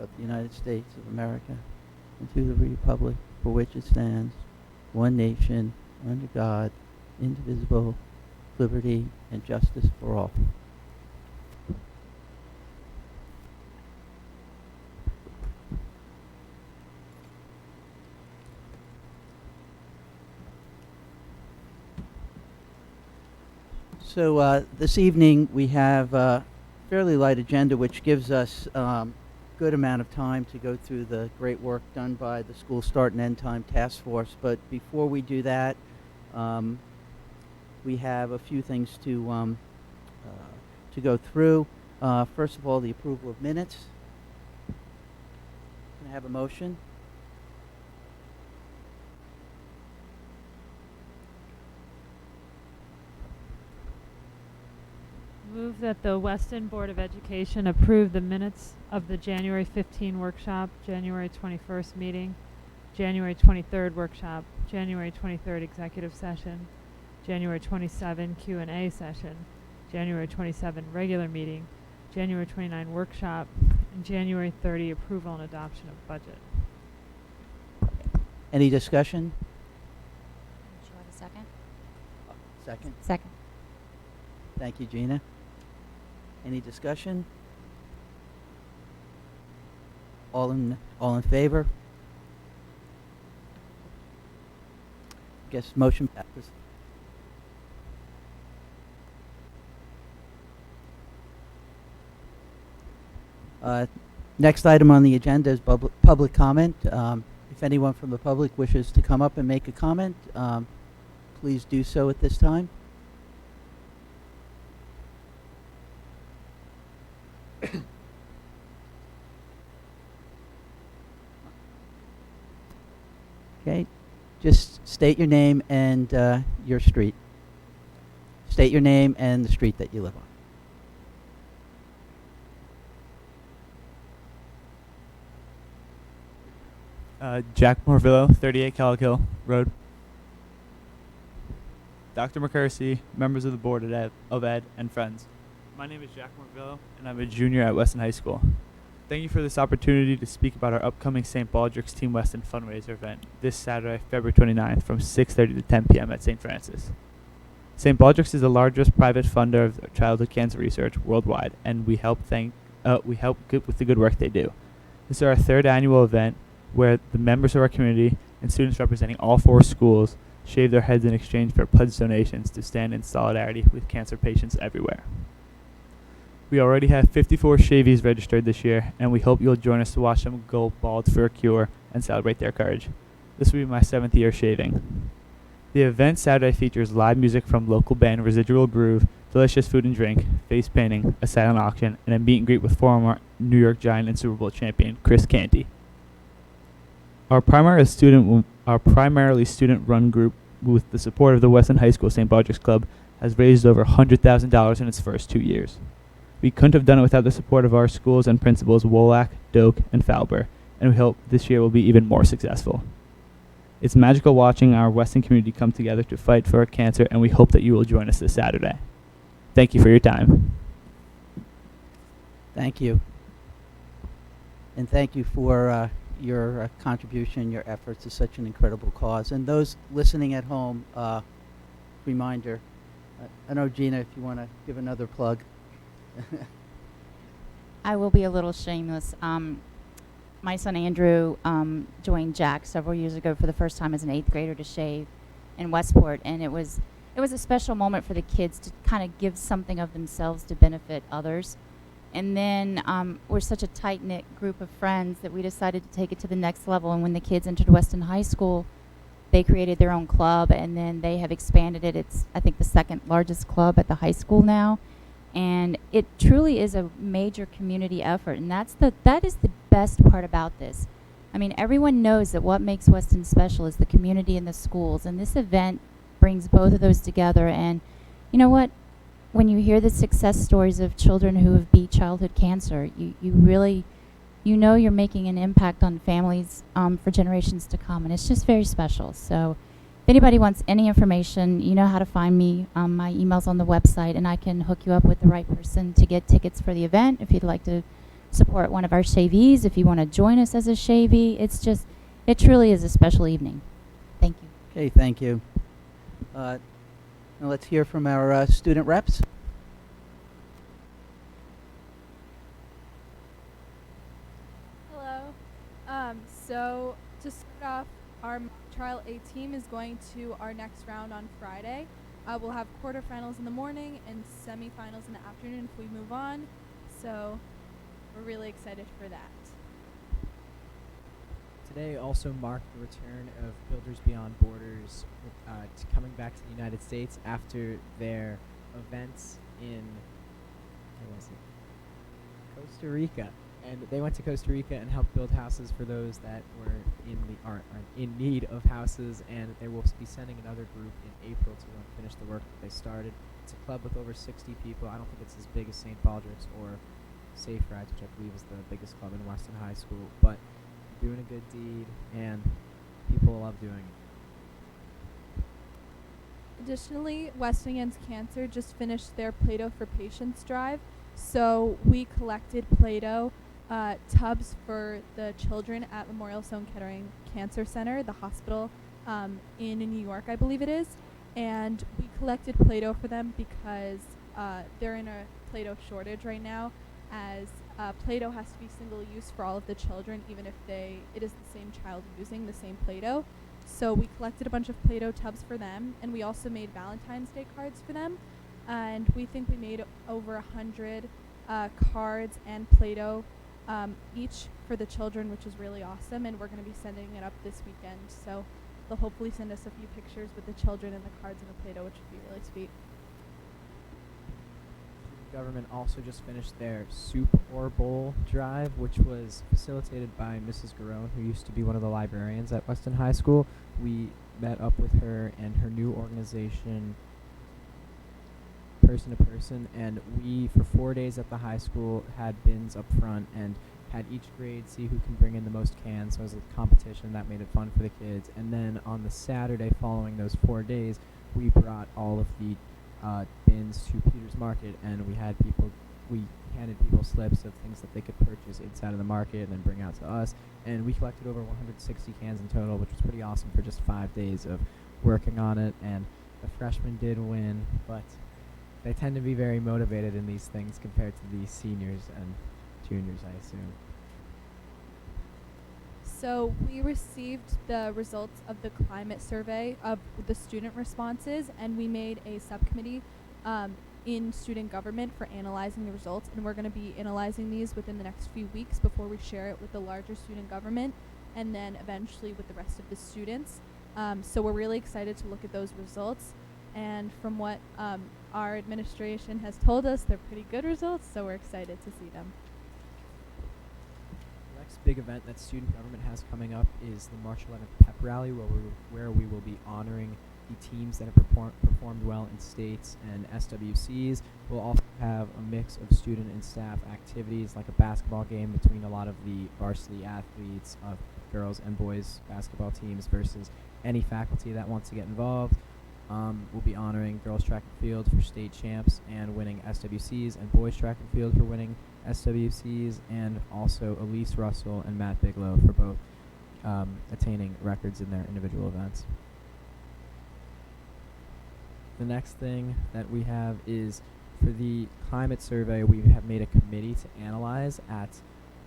of the United States of America and to the republic for which it stands, one nation, under God, indivisible, liberty and justice for all. So this evening we have a fairly light agenda, which gives us good amount of time to go through the great work done by the School Start and End Time Task Force. But before we do that, we have a few things to go through. First of all, the approval of minutes. Can I have a motion? Move that the Weston Board of Education approve the minutes of the January 15 workshop, January 21st meeting, January 23rd workshop, January 23rd executive session, January 27 Q&A session, January 27 regular meeting, January 29 workshop, and January 30 approval and adoption of budget. Any discussion? Would you like a second? Second. Second. Thank you, Gina. Any discussion? All in favor? Guess motion passes. Next item on the agenda is public comment. If anyone from the public wishes to come up and make a comment, please do so at this time. Okay, just state your name and your street. State your name and the street that you live on. Jack Morvillo, 38 Calico Road. Dr. McCursey, members of the Board of Ed, and friends. My name is Jack Morvillo, and I'm a junior at Weston High School. Thank you for this opportunity to speak about our upcoming St. Baldrick's Team Weston fundraiser event this Saturday, February 29th from 6:30 to 10 p.m. at St. Francis. St. Baldrick's is the largest private funder of childhood cancer research worldwide, and we help with the good work they do. This is our third annual event where the members of our community and students representing all 4 schools shave their heads in exchange for pledge donations to stand in solidarity with cancer patients everywhere. We already have 54 shavies registered this year, and we hope you'll join us to watch them go bald for a cure and celebrate their courage. This will be my 7th year shaving. The event Saturday features live music from local band Residual Groove, delicious food and drink, face painting, a silent auction, and a meet and greet with former New York Giant and Super Bowl champion Chris Canty. Our primarily student-run group, with the support of the Weston High School St. Baldrick's Club, has raised over $100,000 in its first 2 years. We couldn't have done it without the support of our schools and principals Wolak, Doak, and Falber, and we hope this year will be even more successful. It's magical watching our Weston community come together to fight for cancer, and we hope that you will join us this Saturday. Thank you for your time. Thank you. And thank you for your contribution, your efforts to such an incredible cause. And those listening at home, reminder, I know, Gina, if you want to give another plug. I will be a little shameless. My son Andrew joined Jack several years ago for the first time as an 8th grader to shave in Westport, and it was a special moment for the kids to kind of give something of themselves to benefit others. And then we're such a tight-knit group of friends that we decided to take it to the next level. And when the kids entered Weston High School, they created their own club, and then they have expanded it. It's, I think, the 2nd largest club at the high school now. And it truly is a major community effort, and that is the best part about this. I mean, everyone knows that what makes Weston special is the community and the schools, and this event brings both of those together. And you know what? When you hear the success stories of children who have beat childhood cancer, you really, know you're making an impact on families for generations to come, and it's just very special. So if anybody wants any information, you know how to find me. My email's on the website, and I can hook you up with the right person to get tickets for the event if you'd like to support one of our shavees, if you want to join us as a shavee. It truly is a special evening. Thank you. Okay, thank you. Now let's hear from our student reps. Hello. So to start off, our Trial A team is going to our next round on Friday. We'll have quarterfinals in the morning and semifinals in the afternoon if we move on. So we're really excited for that. Today also marked the return of Builders Beyond Borders coming back to the United States after their events in Costa Rica. And they went to Costa Rica and helped build houses for those that were are in need of houses, and they will be sending another group in April to finish the work that they started. It's a club with over 60 people. I don't think it's as big as St. Baldrick's or Safe Rides, which I believe is the biggest club in Weston High School, but doing a good deed, and people love doing it. Additionally, Weston Against Cancer just finished their Play-Doh for Patients drive. So we collected Play-Doh tubs for the children at Memorial Sloan Kettering Cancer Center, the hospital in New York, I believe it is. And we collected Play-Doh for them because they're in a Play-Doh shortage right now, as Play-Doh has to be single use for all of the children, even if it is the same child using the same Play-Doh. So we collected a bunch of Play-Doh tubs for them, and we also made Valentine's Day cards for them. And we think we made over 100 cards and Play-Doh each for the children, which is really awesome. And we're going to be sending it up this weekend. So they'll hopefully send us a few pictures with the children and the cards and the Play-Doh, which would be really sweet. Government also just finished their Soup or Bowl drive, which was facilitated by Mrs. Garone, who used to be one of the librarians at Weston High School. We met up with her and her new organization, Person to Person, and we, for 4 days at the high school, had bins up front and had each grade see who can bring in the most cans. So it was a competition that made it fun for the kids. And then on the Saturday following those 4 days, we brought all of the bins to Peter's Market, and we handed people slips of things that they could purchase inside of the market and then bring out to us. And we collected over 160 cans in total, which was pretty awesome for just 5 days of working on it. And the freshmen did win, but they tend to be very motivated in these things compared to the seniors and juniors, I assume. So we received the results of the climate survey of the student responses, and we made a subcommittee in student government for analyzing the results, and we're going to be analyzing these within the next few weeks before we share it with the larger student government and then eventually with the rest of the students. So we're really excited to look at those results, and from what our administration has told us, they're pretty good results, so we're excited to see them. The next big event that student government has coming up is the March 11th Pep Rally, where we will be honoring the teams that have performed well in states and SWCs. We'll also have a mix of student and staff activities, like a basketball game between a lot of the varsity athletes of girls and boys basketball teams versus any faculty that wants to get involved. We'll be honoring girls track and field for state champs and winning SWCs, and boys track and field for winning SWCs, and also Elise Russell and Matt Bigelow for both attaining records in their individual events. The next thing that we have is for the climate survey. We have made a committee to analyze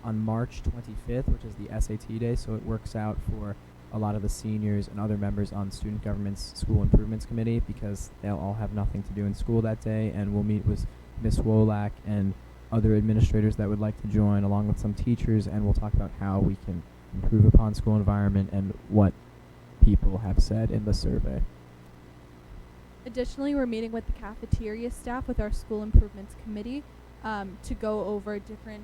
on March 25th, which is the SAT day, so it works out for a lot of the seniors and other members on student government's school improvements committee, because they'll all have nothing to do in school that day, and we'll meet with Ms. Wolak and other administrators that would like to join, along with some teachers, and we'll talk about how we can improve upon school environment and what people have said in the survey. Additionally, we're meeting with the cafeteria staff with our school improvements committee to go over different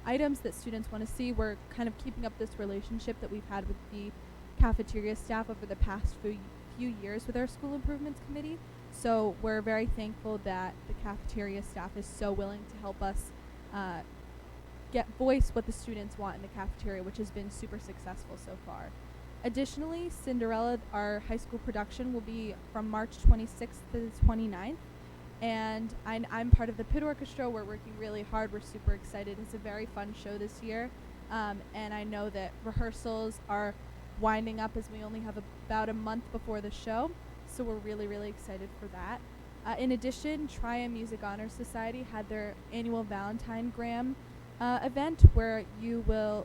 items that students want to see. We're kind of keeping up this relationship that we've had with the cafeteria staff over the past few years with our school improvements committee. So we're very thankful that the cafeteria staff is so willing to help us voice what the students want in the cafeteria, which has been super successful so far. Additionally, Cinderella, our high school production, will be from March 26th to the 29th. And I'm part of the pit orchestra. We're working really hard. We're super excited. It's a very fun show this year. And I know that rehearsals are winding up as we only have about a month before the show. So we're really, really excited for that. In addition, Triumph Music Honor Society had their annual Valentine Graham event where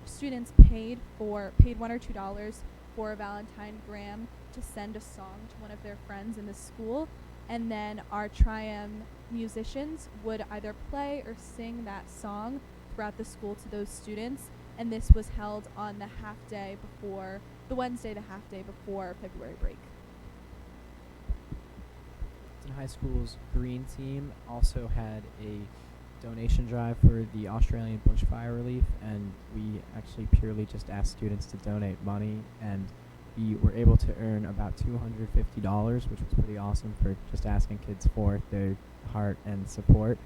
students paid $1 or $2 for a Valentine Graham to send a song to one of their friends in the school. And then our Triumph musicians would either play or sing that song throughout the school to those students. And this was held on the Wednesday, the half day before February break. High School's green team also had a donation drive for the Australian bushfire relief, and we actually purely just asked students to donate money, and we were able to earn about $250, which was pretty awesome for just asking kids for their heart and support.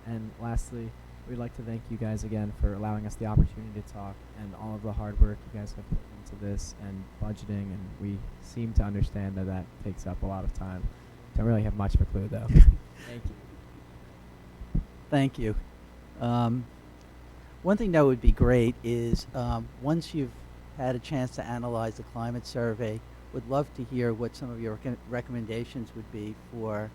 And lastly, we'd like to thank you guys again for allowing us the opportunity to talk and all of the hard work you guys have put into this and budgeting, and we seem to understand that takes up a lot of time. Don't really have much of a clue, though. Thank you. Thank you. One thing that would be great is once you've had a chance to analyze the climate survey, would love to hear what some of your recommendations would be for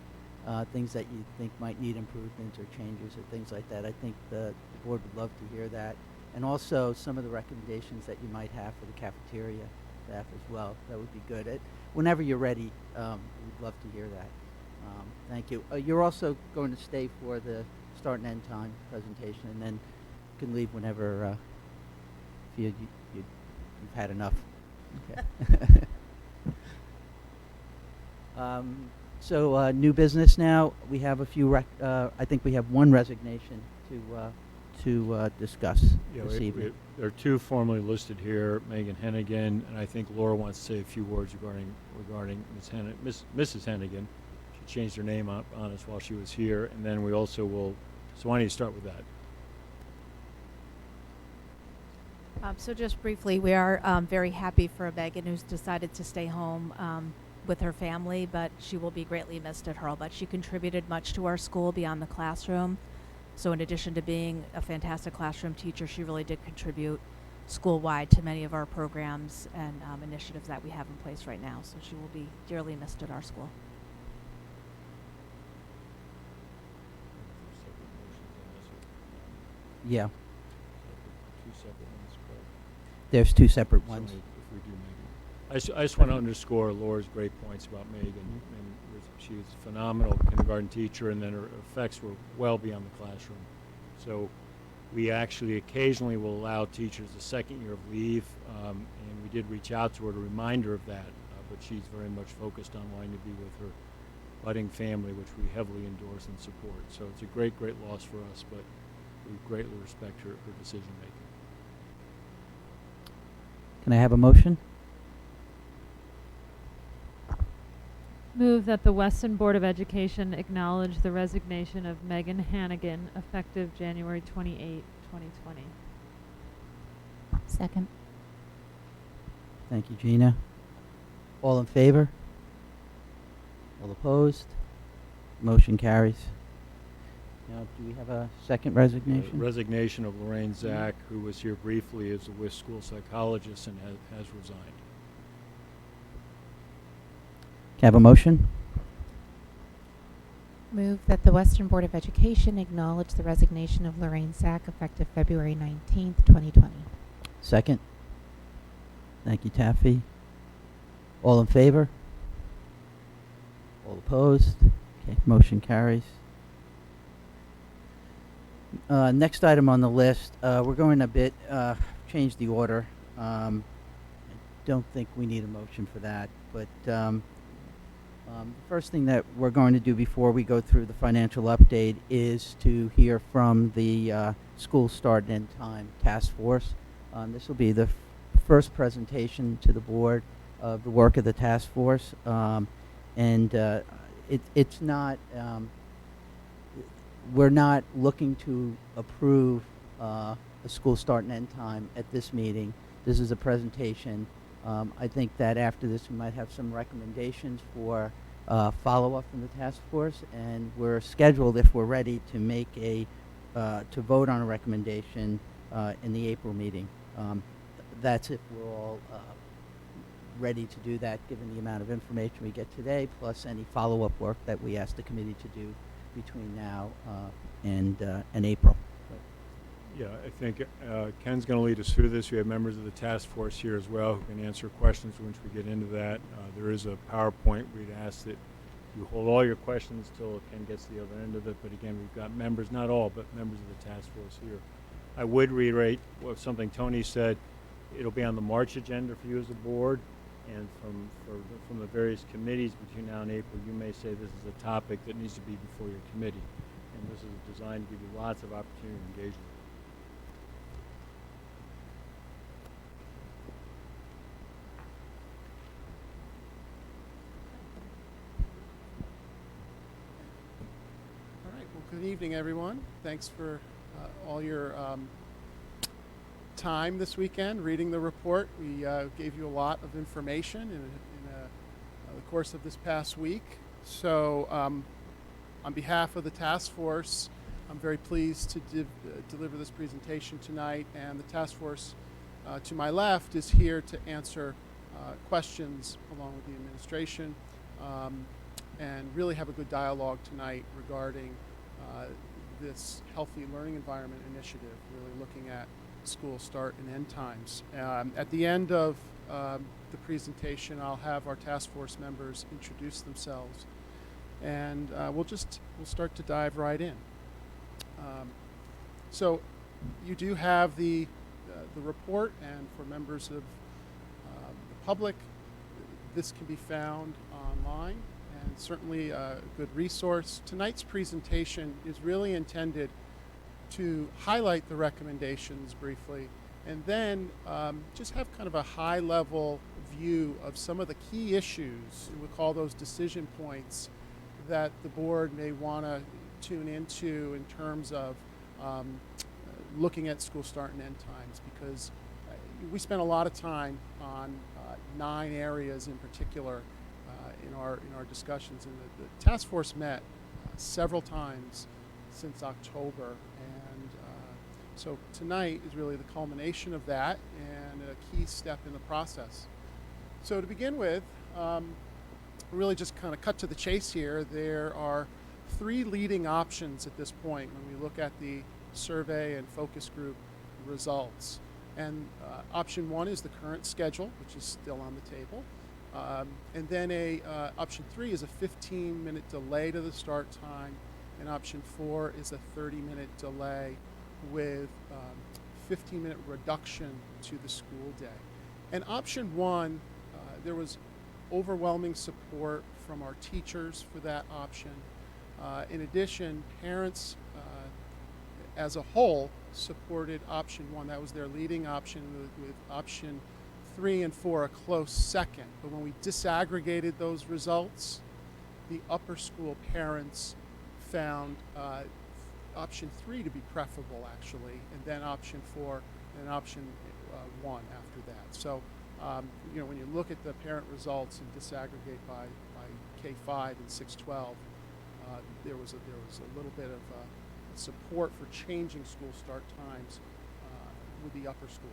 things that you think might need improvements or changes or things like that. I think the board would love to hear that. And also some of the recommendations that you might have for the cafeteria staff as well. That would be good. Whenever you're ready, we'd love to hear that. Thank you. You're also going to stay for the start and end time presentation, and then you can leave whenever you've had enough. Okay. So new business now. We have a few. I think we have one resignation to discuss this evening. There are two formally listed here, Megan Hennigan, and I think Laura wants to say a few words regarding Mrs. Hennigan. She changed her name on us while she was here, and then we also will. So why don't you start with that? So just briefly, we are very happy for Megan, who's decided to stay home with her family, but she will be greatly missed at Hurl. But she contributed much to our school beyond the classroom. So in addition to being a fantastic classroom teacher, she really did contribute school-wide to many of our programs and initiatives that we have in place right now. So she will be dearly missed at our school. Yeah, Two separate ones, correct? there's two separate ones. So if we do Megan. I just want to underscore Laura's great points about Megan. And she was a phenomenal kindergarten teacher, and then her effects were well beyond the classroom. So we actually occasionally will allow teachers a second year of leave, and we did reach out to her to remind her of that, but she's very much focused on wanting to be with her budding family, which we heavily endorse and support. So it's a great, great loss for us, but we greatly respect her decision making. Can I have a motion? Move that the Weston Board of Education acknowledge the resignation of Megan Hannigan effective January 28, 2020. Second. Thank you, Gina. All in favor? All opposed? Motion carries. Now, do we have a second resignation? Resignation of Lorraine Zach, who was here briefly as a WIS school psychologist and has resigned. Can I have a motion? Move that the Western Board of Education acknowledge the resignation of Lorraine Sack effective February 19th, 2020. Second. Thank you, Taffy. All in favor? All opposed? Okay, motion carries. Next item on the list, we're going to change the order. I don't think we need a motion for that, but the first thing that we're going to do before we go through the financial update is to hear from the school start and end time task force. This will be the first presentation to the board of the work of the task force, and it's not. We're not looking to approve a school start and end time at this meeting. This is a presentation. I think that after this we might have some recommendations for follow-up from the task force, and we're scheduled, if we're ready, to make to vote on a recommendation in the April meeting. That's if we're all ready to do that, given the amount of information we get today, plus any follow-up work that we ask the committee to do between now and April. Yeah, I think Ken's going to lead us through this. We have members of the task force here as well who can answer questions once we get into that. There is a PowerPoint. We'd ask that you hold all your questions till Ken gets to the other end of it. But again, we've got members, not all, but members of the task force here. I would reiterate something Tony said. It'll be on the March agenda for you as a board. And from the various committees between now and April, you may say this is a topic that needs to be before your committee. And this is designed to give you lots of opportunity to engage. All right, well, good evening, everyone. Thanks for all your time this weekend reading the report. We gave you a lot of information in the course of this past week. So on behalf of the task force, I'm very pleased to deliver this presentation tonight, and the task force to my left is here to answer questions along with the administration and really have a good dialogue tonight regarding this Healthy Learning Environment Initiative, really looking at school start and end times. At the end of the presentation, I'll have our task force members introduce themselves, and we'll start to dive right in. So you do have the report, and for members of the public, this can be found online, and certainly a good resource. Tonight's presentation is really intended to highlight the recommendations briefly, and then just have kind of a high-level view of some of the key issues, we call those decision points, that the board may want to tune into in terms of looking at school start and end times, because we spent a lot of time on 9 areas in particular in our discussions, and the task force met several times since October, and so tonight is really the culmination of that and a key step in the process. So to begin with, really just kind of cut to the chase here. There are 3 leading options at this point when we look at the survey and focus group results. And option 1 is the current schedule, which is still on the table. And then option 3 is a 15-minute delay to the start time, and option 4 is a 30-minute delay with 15-minute reduction to the school day. And option 1, there was overwhelming support from our teachers for that option. In addition, parents as a whole supported option 1. That was their leading option, with option 3 and 4 a close second. But when we disaggregated those results, the upper school parents found option 3 to be preferable, actually, and then option 4 and option 1 after that. So when you look at the parent results and disaggregate by K5 and 612, there was a little bit of support for changing school start times with the upper schools.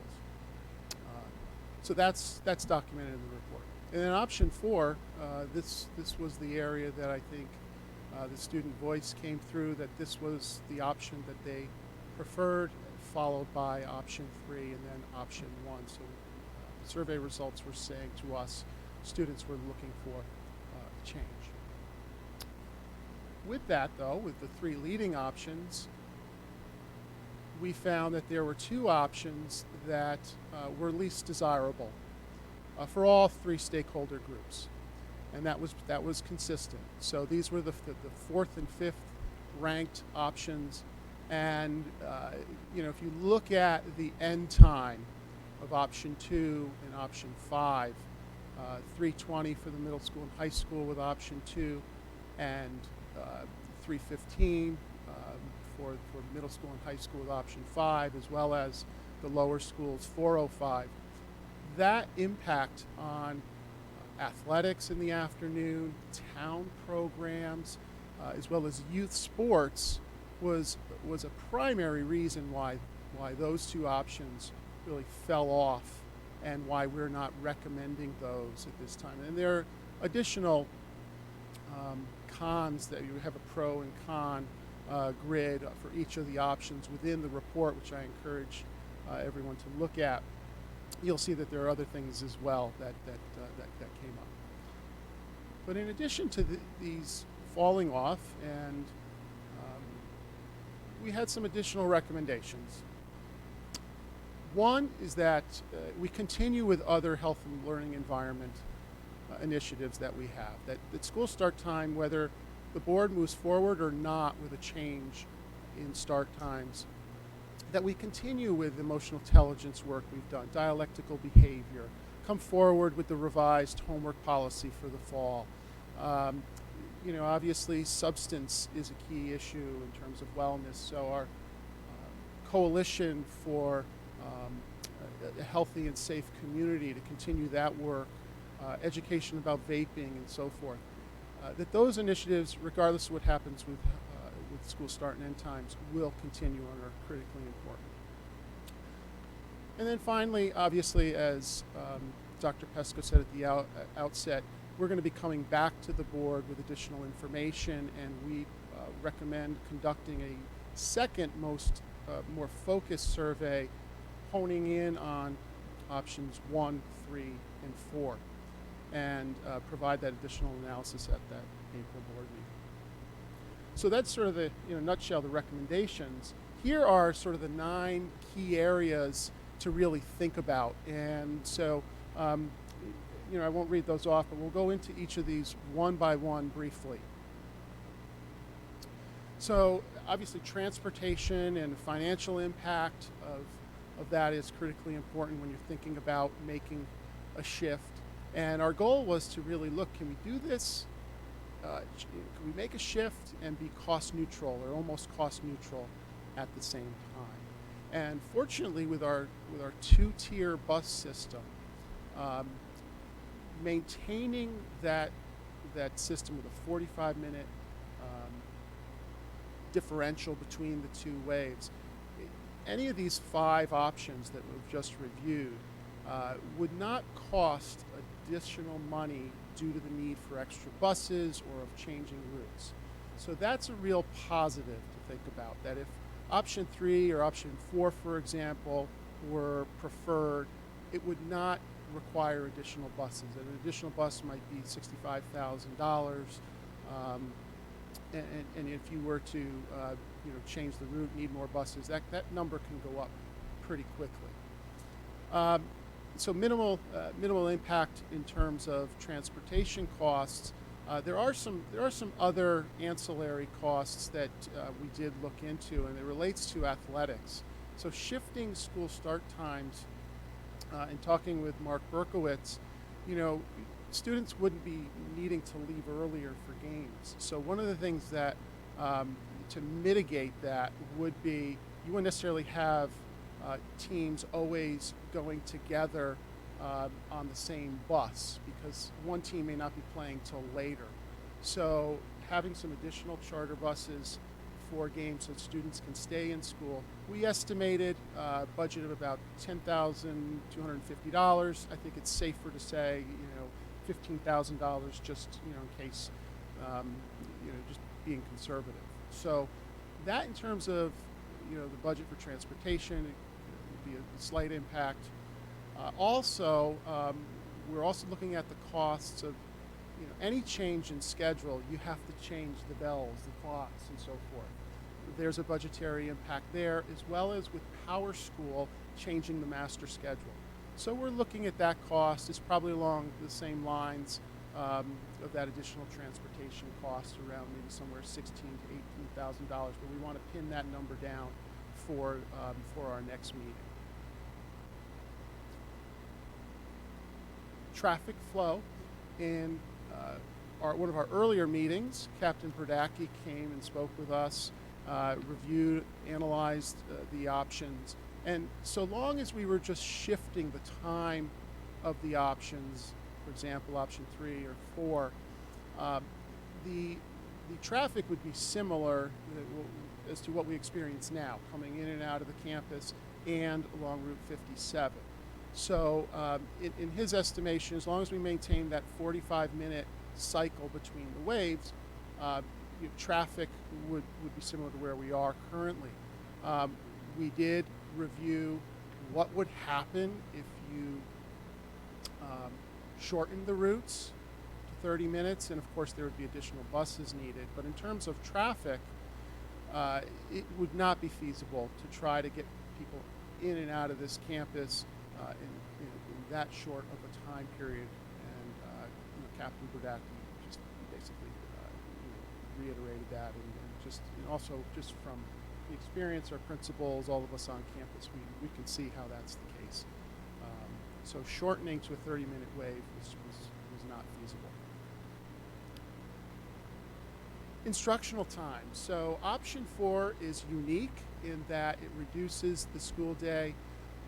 So that's documented in the report. And then option 4, this was the area that I think the student voice came through, that this was the option that they preferred, followed by option 3 and then option 1. So survey results were saying to us students were looking for change. With that, though, with the 3 leading options, we found that there were 2 options that were least desirable for all 3 stakeholder groups, and that was consistent. So these were the 4th and 5th ranked options, and if you look at the end time of option 2 and option 5, 3:20 for the middle school and high school with option 2, and 3:15 for middle school and high school with option 5, as well as the lower schools 4:05. That impact on athletics in the afternoon, town programs, as well as youth sports was a primary reason why those two options really fell off and why we're not recommending those at this time. And there are additional cons that you have a pro and con grid for each of the options within the report, which I encourage everyone to look at. You'll see that there are other things as well that came up. But in addition to these falling off, and we had some additional recommendations. One is that we continue with other health and learning environment initiatives that we have. That school start time, whether the board moves forward or not with a change in start times, that we continue with emotional intelligence work we've done, dialectical behavior, come forward with the revised homework policy for the fall. Obviously substance is a key issue in terms of wellness, so our coalition for a healthy and safe community, to continue that work, education about vaping and so forth. That those initiatives, regardless of what happens with school start and end times, will continue and are critically important. And then finally, obviously, as Dr. Pesco said at the outset, we're going to be coming back to the board with additional information, and we recommend conducting a second more focused survey, honing in on options 1, 3, and 4, and provide that additional analysis at that April board meeting. So that's sort of the, in a nutshell, the recommendations. Here are sort of the 9 key areas to really think about. And so, I won't read those off, but we'll go into each of these one by one briefly. So obviously transportation and financial impact of that is critically important when you're thinking about making a shift. And our goal was to really look, can we do this? Can we make a shift and be cost neutral or almost cost neutral at the same time? And fortunately, with our 2-tier bus system, maintaining that system with a 45-minute differential between the 2 waves, any of these 5 options that we've just reviewed would not cost additional money due to the need for extra buses or of changing routes. So that's a real positive to think about, that if option 3 or option 4, for example, were preferred, it would not require additional buses. An additional bus might be $65,000, and if you were to change the route, need more buses, that number can go up pretty quickly. So minimal impact in terms of transportation costs. There are some other ancillary costs that we did look into, and it relates to athletics. So shifting school start times, and talking with Mark Berkowitz, students wouldn't be needing to leave earlier for games. So one of the things that to mitigate that would be, you wouldn't necessarily have teams always going together on the same bus, because one team may not be playing till later. So having some additional charter buses for games so students can stay in school. We estimated a budget of about $10,250. I think it's safer to say, $15,000 just, in case, just being conservative. So that, in terms of, the budget for transportation, it would be a slight impact. Also, we're also looking at the costs of, any change in schedule. You have to change the bells, the clocks, and so forth. There's a budgetary impact there, as well as with Power School changing the master schedule. So we're looking at that cost. It's probably along the same lines of that additional transportation cost, around maybe somewhere $16,000 to $18,000. But we want to pin that number down for our next meeting. Traffic flow. In one of our earlier meetings, Captain Berdacki came and spoke with us, reviewed, analyzed the options. And so long as we were just shifting the time of the options, for example, option 3 or 4, um, the traffic would be similar as to what we experience now, coming in and out of the campus and along Route 57. So in his estimation, as long as we maintain that 45-minute cycle between the waves, traffic would be similar to where we are currently. We did review what would happen if you shortened the routes to 30 minutes, and of course there would be additional buses needed. But in terms of traffic, it would not be feasible to try to get people in and out of this campus in that short of a time period. And Captain Burdacki just basically reiterated that, and just also just from the experience, our principals, all of us on campus, we can see how that's the case. So shortening to a 30-minute wave was not feasible. Instructional time. So option 4 is unique in that it reduces the school day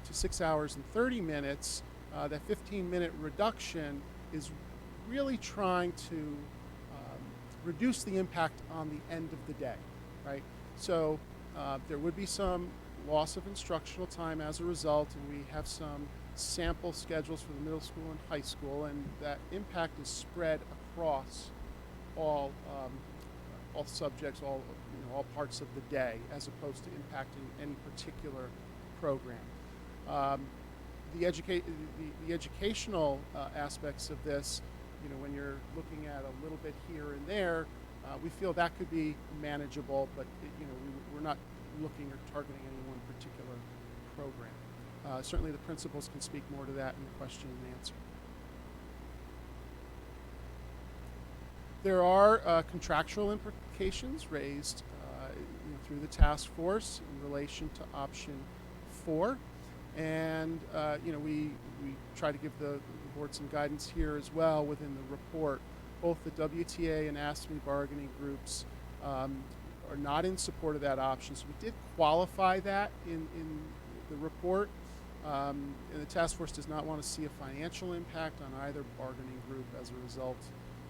to 6 hours and 30 minutes. That 15-minute reduction is really trying to reduce the impact on the end of the day, right? So there would be some loss of instructional time as a result, and we have some sample schedules for the middle school and high school, and that impact is spread across all subjects, all parts of the day, as opposed to impacting any particular program. The educational aspects of this, when you're looking at a little bit here and there, we feel that could be manageable, but we're not looking or targeting any one particular program. Certainly the principals can speak more to that in the question and answer. There are contractual implications raised through the task force in relation to option 4. And we try to give the board some guidance here as well within the report. Both the WTA and ASME bargaining groups are not in support of that option. So we did qualify that in the report. And the task force does not want to see a financial impact on either bargaining group as a result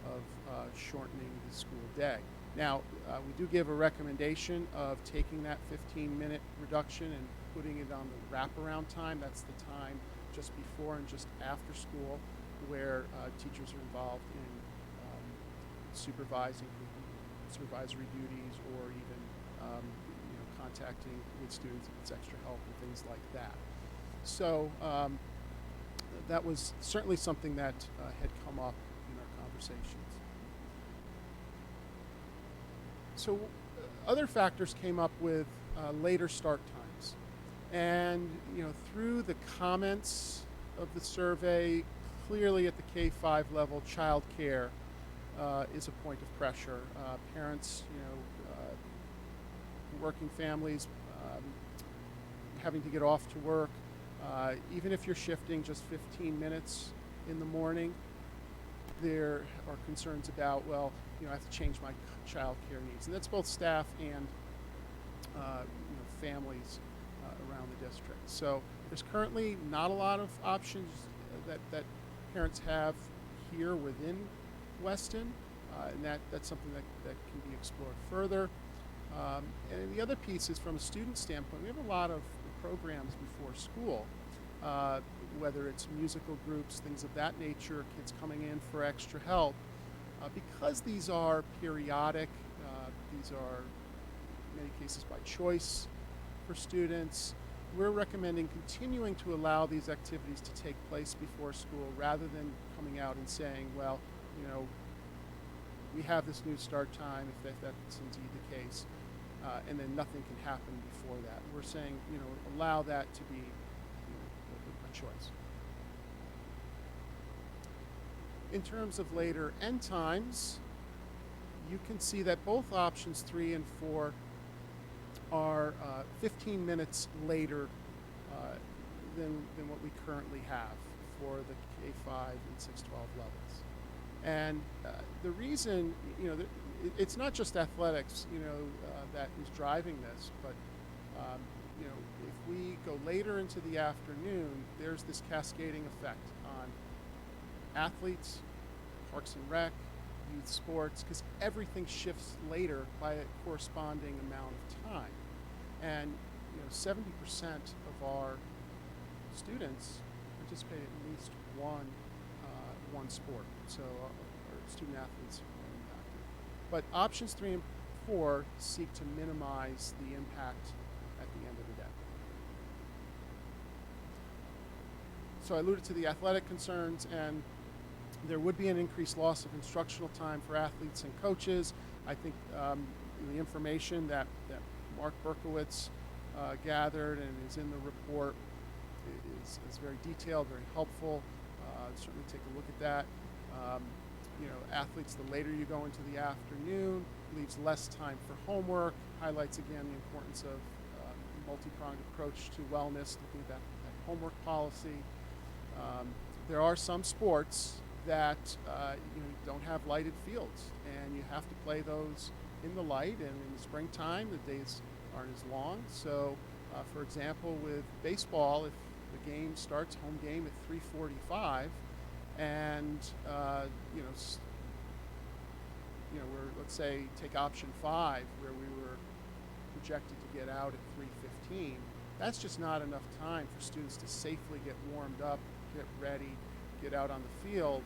of shortening the school day. Now, we do give a recommendation of taking that 15-minute reduction and putting it on the wraparound time. That's the time just before and just after school where teachers are involved in supervisory duties, or even contacting with students if it's extra help and things like that. So that was certainly something that had come up in our conversations. So other factors came up with later start times. And through the comments of the survey, clearly at the K-5 level, childcare is a point of pressure. Parents, working families, having to get off to work, even if you're shifting just 15 minutes in the morning, there are concerns about, well, I have to change my child care needs. And that's both staff and families around the district. So there's currently not a lot of options that parents have here within Weston, and that's something that can be explored further. And the other piece is, from a student standpoint, we have a lot of programs before school, whether it's musical groups, things of that nature, kids coming in for extra help. Because these are periodic, these are in many cases by choice for students, we're recommending continuing to allow these activities to take place before school, rather than coming out and saying, well, we have this new start time, if that's indeed the case, and then nothing can happen before that. We're saying, allow that to be a choice. In terms of later end times, you can see that both options 3 and 4 are 15 minutes later than what we currently have for the K-5 and 6-12 levels. And the reason, it's not just athletics, that is driving this, but if we go later into the afternoon, there's this cascading effect on athletes, Parks and Rec, youth sports, because everything shifts later by a corresponding amount of time. And 70% of our students participate in at least one sport. So our student athletes are impacted. But options 3 and 4 seek to minimize the impact at the end of the day. So I alluded to the athletic concerns, and there would be an increased loss of instructional time for athletes and coaches. I think the information that Mark Berkowitz gathered and is in the report is very detailed, very helpful. Certainly take a look at that. Athletes, the later you go into the afternoon, leaves less time for homework, highlights again the importance of multi-pronged approach to wellness, looking at that homework policy. There are some sports that don't have lighted fields, and you have to play those in the light, and in the springtime the days aren't as long. So for example, with baseball, if the game starts, home game at 3:45, and let's say take option 5 where we were projected to get out at 3:15, that's just not enough time for students to safely get warmed up, get ready, get out on the field.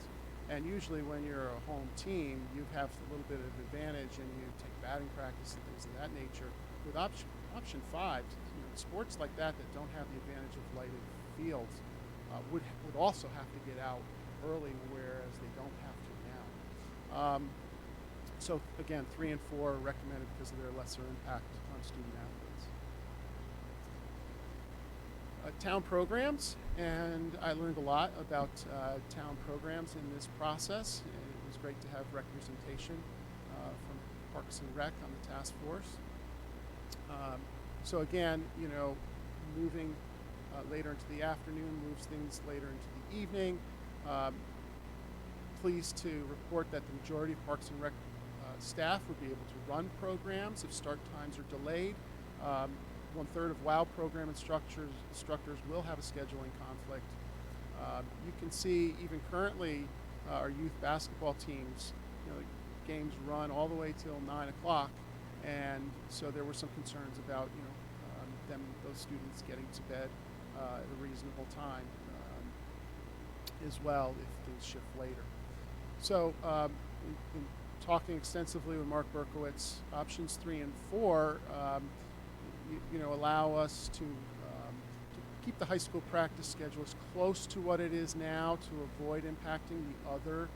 And usually when you're a home team, you have a little bit of advantage and you take batting practice and things of that nature. With option 5, sports like that don't have the advantage of lighted fields would also have to get out early, whereas they don't have to now. So again, 3 and 4 are recommended because of their lesser impact on student athletes. Town programs, and I learned a lot about town programs in this process. And it was great to have representation from Parks and Rec on the task force. So again, moving later into the afternoon moves things later into the evening. Pleased to report that the majority of Parks and Rec staff would be able to run programs if start times are delayed. 1/3 of WOW program instructors will have a scheduling conflict. You can see even currently our youth basketball teams, games run all the way till 9 o'clock, and so there were some concerns about those students getting to bed at a reasonable time as well if things shift later. So in talking extensively with Mark Berkowitz, options 3 and 4 allow us to keep the high school practice schedule as close to what it is now to avoid impacting the other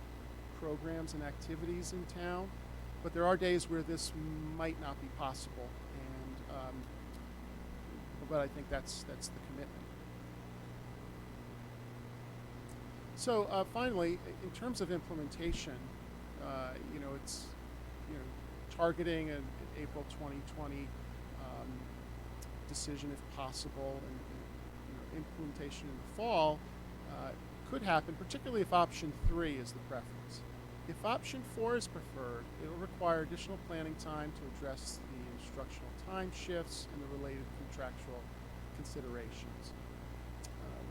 programs and activities in town. But there are days where this might not be possible, and but I think that's the commitment. So finally, in terms of implementation, it's targeting an April 2020 decision if possible, and implementation in the fall could happen, particularly if option 3 is the preference. If option 4 is preferred, it will require additional planning time to address the instructional time shifts and the related contractual considerations.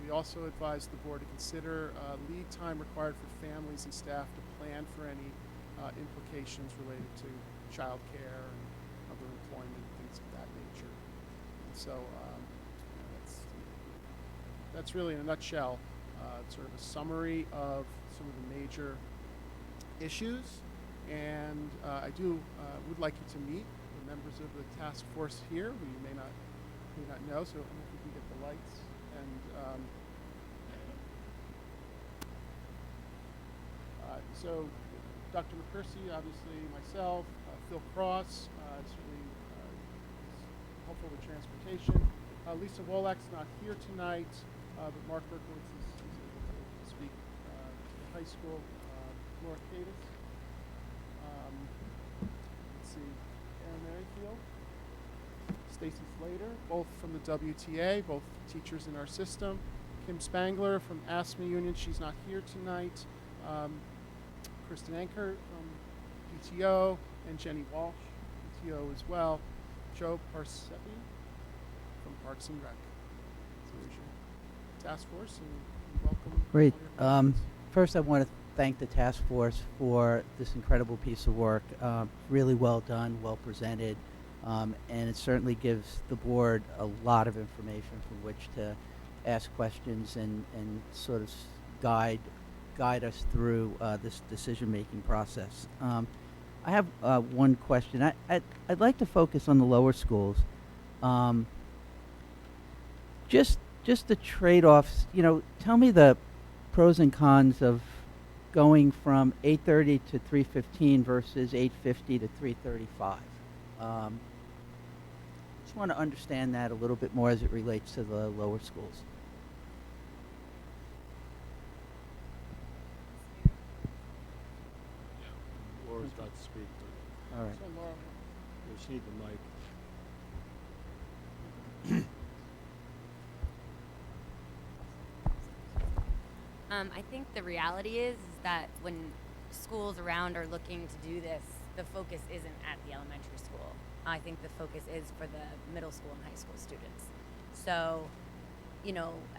We also advise the board to consider lead time required for families and staff to plan for any implications related to child care and other employment, things of that nature. And so that's really in a nutshell sort of a summary of some of the major issues. And I would like you to meet the members of the task force here who you may not know, so I don't know if we can get the lights. And so Dr. McCursey, obviously myself, Phil Cross, certainly is helpful with transportation. Lisa Wolak's not here tonight, but Mark Berkowitz is able to speak to the high school. Laura Cadis, let's see, Aaron Merrifield, Stacy Slater, both from the WTA, both teachers in our system. Kim Spangler from ASME Union, she's not here tonight. Kristen Anker from PTO, and Jenny Walsh, PTO as well. Joe Parsepi from Parks and Rec. So there's your task force, and welcome. Great. all your questions. first I want to thank the task force for this incredible piece of work. Really well done, well presented, and it certainly gives the board a lot of information from which to ask questions and sort of guide us through this decision-making process. I have one question. I'd like to focus on the lower schools. Just the trade-offs. Tell me the pros and cons of going from 8:30 to 3:15 versus 8:50 to 3:35. Just want to understand that a little bit more as it relates to the lower schools. Laura's got to speak. All right. So Laura, You just need the mic. I think the reality is that when schools around are looking to do this, the focus isn't at the elementary school. I think the focus is for the middle school and high school students. So,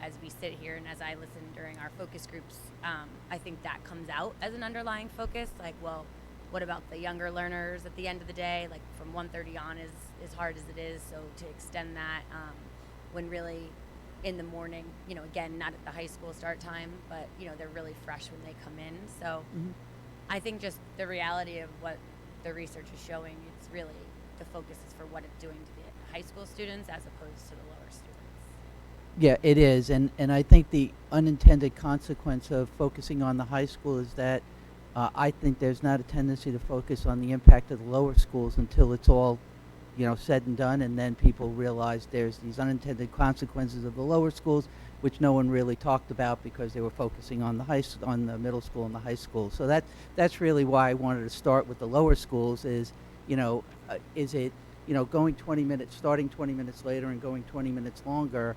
as we sit here and as I listen during our focus groups, I think that comes out as an underlying focus. Like, well, what about the younger learners at the end of the day? Like, from 1:30 on is as hard as it is. So to extend that when really in the morning, again, not at the high school start time, but, they're really fresh when they come in. So I think just the reality of what the research is showing, it's really the focus is for what it's doing to the high school students as opposed to the lower students. Yeah, it is, and I think the unintended consequence of focusing on the high school is that I think there's not a tendency to focus on the impact of the lower schools until it's all, said and done, and then people realize there's these unintended consequences of the lower schools, which no one really talked about because they were focusing on on the middle school and the high school. So that's really why I wanted to start with the lower schools. Is it going 20 minutes, starting 20 minutes later, and going 20 minutes longer?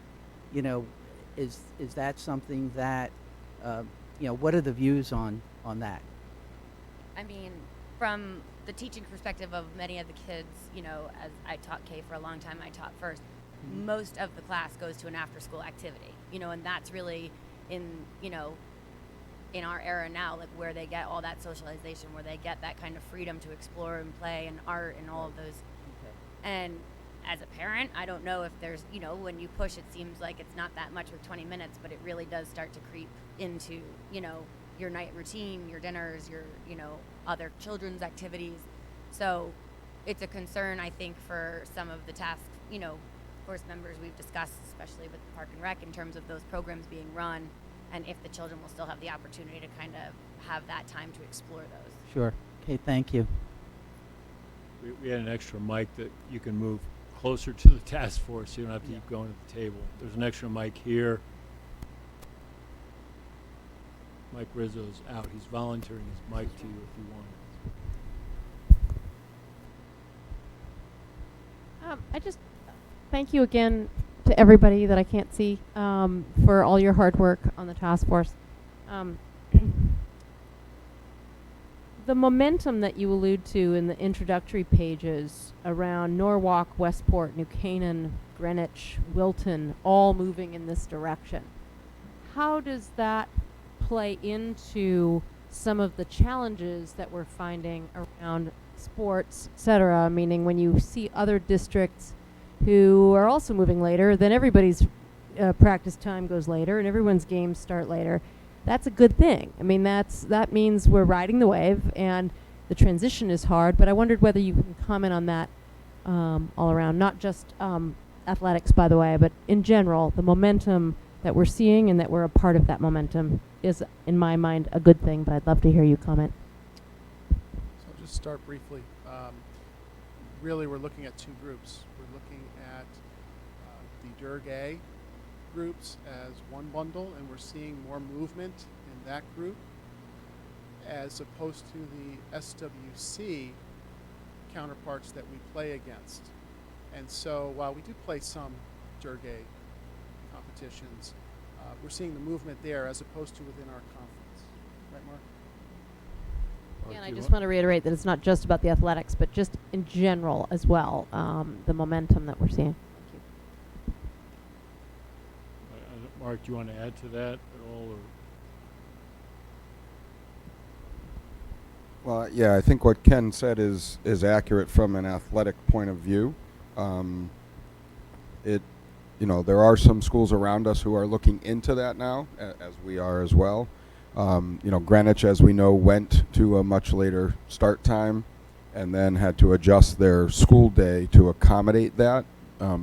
Is that something that what are the views on that? I mean, from the teaching perspective of many of the kids, as I taught K for a long time, I taught first. Most of the class goes to an after-school activity, and that's really in our era now, like where they get all that socialization, where they get that kind of freedom to explore and play and art and all of those. Okay. And as a parent, I don't know if there's, when you push, it seems like it's not that much with 20 minutes, but it really does start to creep into, your night routine, your dinners, your, other children's activities. So it's a concern, I think, for some of the task, force members we've discussed, especially with Park and Rec, in terms of those programs being run, and if the children will still have the opportunity to kind of have that time to explore those. Sure. Okay, thank you. We had an extra mic that you can move closer to the task force, so you don't have to keep going to the table. There's an extra mic here. Mike Rizzo's out. He's volunteering his mic to you if you want it. I just thank you again to everybody that I can't see for all your hard work on the task force. The momentum that you allude to in the introductory pages around Norwalk, Westport, New Canaan, Greenwich, Wilton, all moving in this direction. How does that play into some of the challenges that we're finding around sports, et cetera? Meaning when you see other districts who are also moving later, then everybody's practice time goes later and everyone's games start later. That's a good thing. I mean, that means we're riding the wave and the transition is hard, but I wondered whether you can comment on that all around, not just athletics, by the way, but in general, the momentum that we're seeing and that we're a part of that momentum is, in my mind, a good thing, but I'd love to hear you comment. So I'll just start briefly. Really, we're looking at two groups. We're looking at the Durg A groups as one bundle, and we're seeing more movement in that group as opposed to the SWC counterparts that we play against. And so while we do play some Durg A competitions, we're seeing the movement there as opposed to within our conference. Right, Mark? Yeah, and I just want to reiterate that it's not just about the athletics, but just in general as well, the momentum that we're seeing. Thank you. Mark, do you want to add to that at all? Or? Well, yeah, I think what Ken said is accurate from an athletic point of view. It, there are some schools around us who are looking into that now, as we are as well. Greenwich, as we know, went to a much later start time, and then had to adjust their school day to accommodate that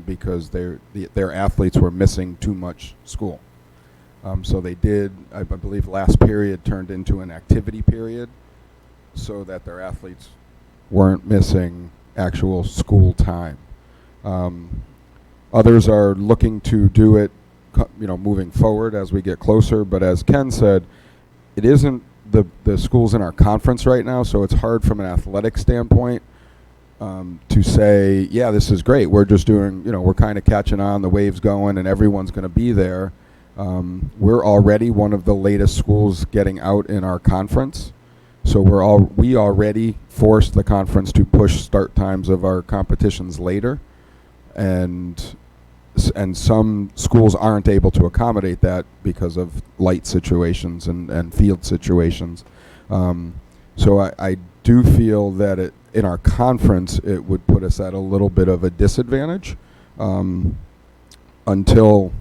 because their athletes were missing too much school. So they did, I believe, last period turned into an activity period, so that their athletes weren't missing actual school time. Others are looking to do it, moving forward as we get closer. But as Ken said, it isn't the schools in our conference right now, so it's hard from an athletic standpoint to say, yeah, this is great. We're just doing, we're kind of catching on, the wave's going, and everyone's going to be there. We're already one of the latest schools getting out in our conference. So we already forced the conference to push start times of our competitions later, and some schools aren't able to accommodate that because of light situations and field situations. So I do feel that in our conference it would put us at a little bit of a disadvantage until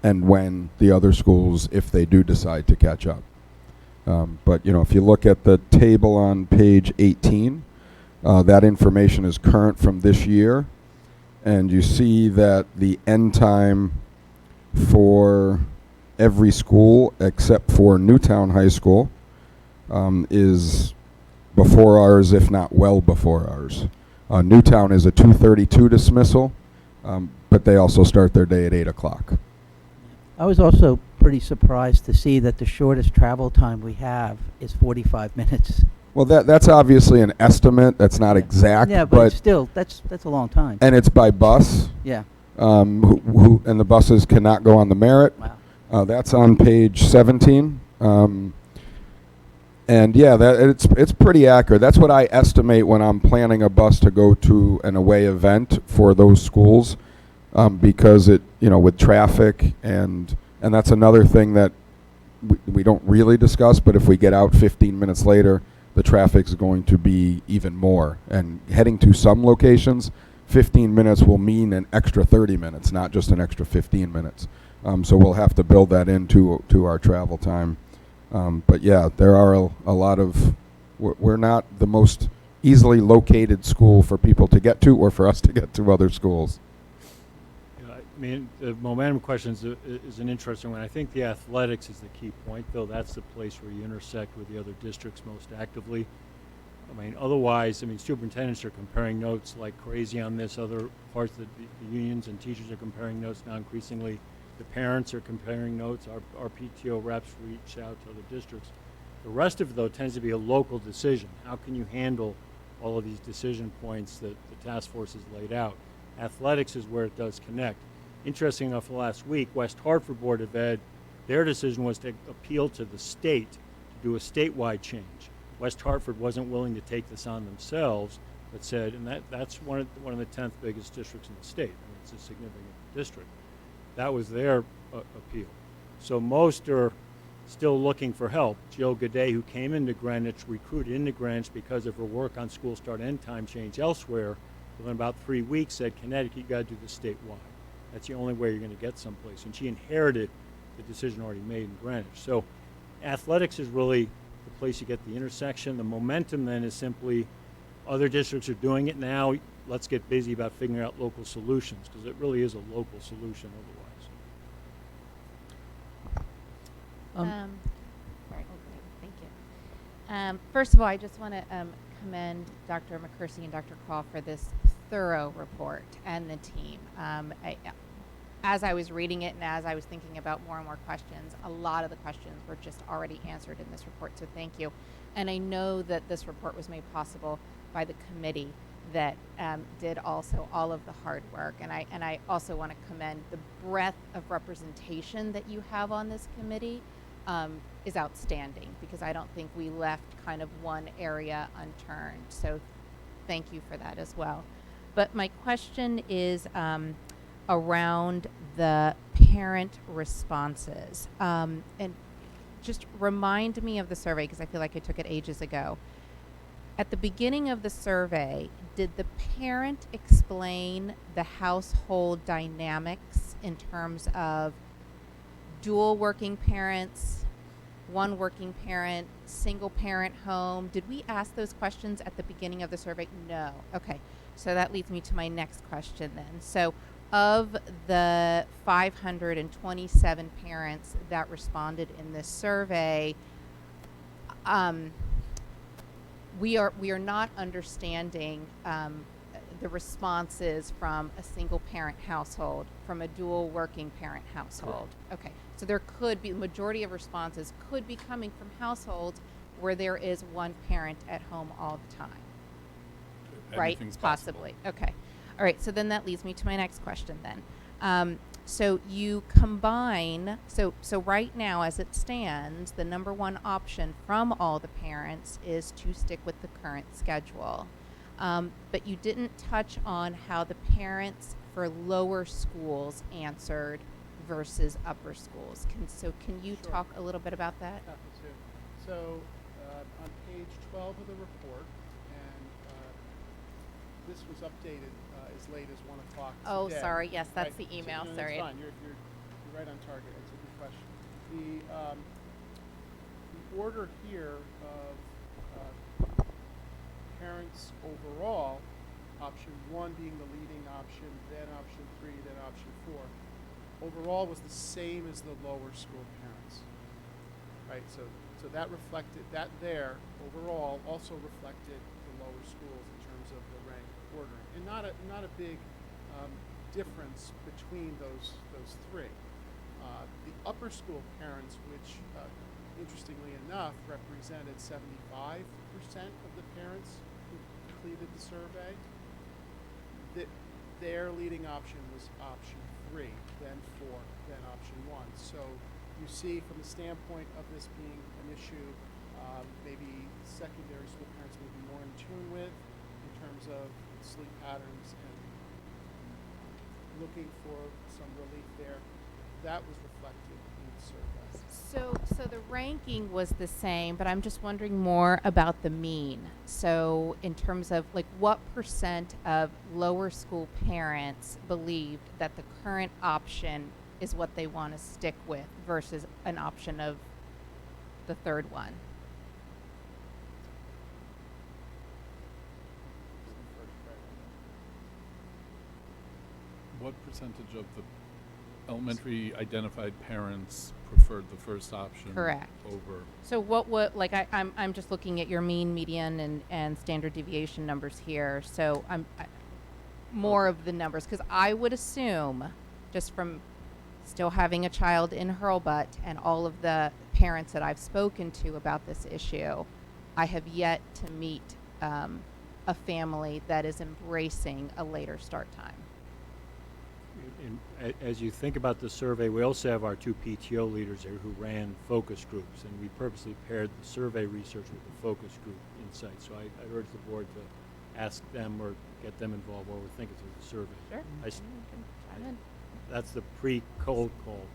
and when the other schools, if they do decide to catch up. But if you look at the table on page 18, that information is current from this year, and you see that the end time for every school except for Newtown High School is before ours, if not well before ours. Newtown is a 2:32 dismissal, but they also start their day at 8 o'clock. I was also pretty surprised to see that the shortest travel time we have is 45 minutes. Well, that's obviously an estimate. That's not exact. Yeah, but still, that's a long time. And it's by bus. Yeah. And the buses cannot go on the Merit. Wow. That's on page 17. And yeah, it's pretty accurate. That's what I estimate when I'm planning a bus to go to an away event for those schools, because with traffic and that's another thing that we don't really discuss. But if we get out 15 minutes later, the traffic's going to be even more. And heading to some locations, 15 minutes will mean an extra 30 minutes, not just an extra 15 minutes. So we'll have to build that into our travel time. But yeah, there are a lot of, we're not the most easily located school for people to get to or for us to get to other schools. I mean, the momentum question is an interesting one. I think the athletics is the key point, though. That's the place where you intersect with the other districts most actively. I mean, otherwise, superintendents are comparing notes like crazy on this. Other parts of the unions and teachers are comparing notes now increasingly. The parents are comparing notes. Our PTO reps reach out to other districts. The rest of it, though, tends to be a local decision. How can you handle all of these decision points that the task force has laid out? Athletics is where it does connect. Interesting enough, last week, West Hartford Board of Ed, their decision was to appeal to the state to do a statewide change. West Hartford wasn't willing to take this on themselves, but said, and that's one of the 10th biggest districts in the state. It's a significant district. That was their appeal. So most are still looking for help. Jill Gaudet, who came into Greenwich, recruited into Greenwich because of her work on school start end time change elsewhere, within about 3 weeks said, Connecticut, you got to do this statewide. That's the only way you're going to get someplace. And she inherited the decision already made in Greenwich. So athletics is really the place you get the intersection. The momentum then is simply other districts are doing it now. Let's get busy about figuring out local solutions, because it really is a local solution otherwise. Sorry. Thank you. First of all, I just want to commend Dr. McCursey and Dr. Craw for this thorough report and the team. As I was reading it and as I was thinking about more and more questions, a lot of the questions were just already answered in this report, so thank you. And I know that this report was made possible by the committee that did also all of the hard work. And I also want to commend the breadth of representation that you have on this committee is outstanding, because I don't think we left kind of one area unturned. So thank you for that as well. But my question is around the parent responses. And just remind me of the survey, because I feel like I took it ages ago. At the beginning of the survey, did the parent explain the household dynamics in terms of dual working parents, one working parent, single parent home? Did we ask those questions at the beginning of the survey? No. Okay. So that leads me to my next question then. So of the 527 parents that responded in this survey, we are not understanding the responses from a single parent household, from a dual working parent household. Okay, so there could be, the majority of responses could be coming from households where there is one parent at home all the time. Right? Anything's possible. Possibly. Okay. All right, so then that leads me to my next question then. So you combine, so right now as it stands, the number one option from all the parents is to stick with the current schedule. But you didn't touch on how the parents for lower schools answered versus upper schools. Can you Sure. talk a little bit about that? Happy to. So on page 12 of the report, and this was updated as late as 1 o'clock Oh, today. sorry. Yes, that's Right. the email. So, no, Sorry. That's fine. You're right on target. It's a good question. The order here of parents overall, option 1 being the leading option, then option 3, then option 4, overall was the same as the lower school parents. Right, so that reflected, that there overall also reflected the lower schools in terms of the rank ordering, and not a big difference between those three. The upper school parents, which interestingly enough represented 75% of the parents who completed the survey, their leading option was option 3, then 4, then option 1. So you see, from the standpoint of this being an issue, maybe secondary school parents may be more in tune with in terms of sleep patterns and looking for some relief there. That was reflected in the survey. So the ranking was the same, but I'm just wondering more about the mean. So in terms of like what percent of lower school parents believed that the current option is what they want to stick with versus an option of the third one? What percentage of the elementary identified parents preferred the first option? Correct. Over? So like I'm just looking at your mean, median, and standard deviation numbers here. So more of the numbers, because I would assume, just from still having a child in Hurlbut and all of the parents that I've spoken to about this issue, I have yet to meet a family that is embracing a later start time. And as you think about the survey, we also have our 2 PTO leaders here who ran focus groups, and we purposely paired the survey research with the focus group insight. So I urge the board to ask them or get them involved while we're thinking through the survey. Sure. That's the pre-cold call.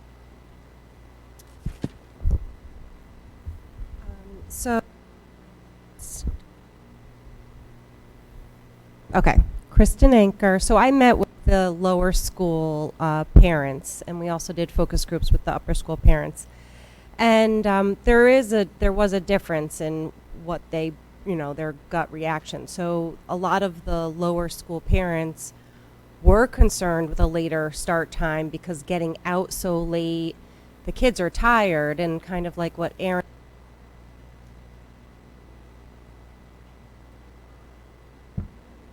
Okay, Kristen Anker. So I met with the lower school parents, and we also did focus groups with the upper school parents. And there was a difference in what they, their gut reaction. So a lot of the lower school parents were concerned with a later start time because getting out so late, the kids are tired, and kind of like what Aaron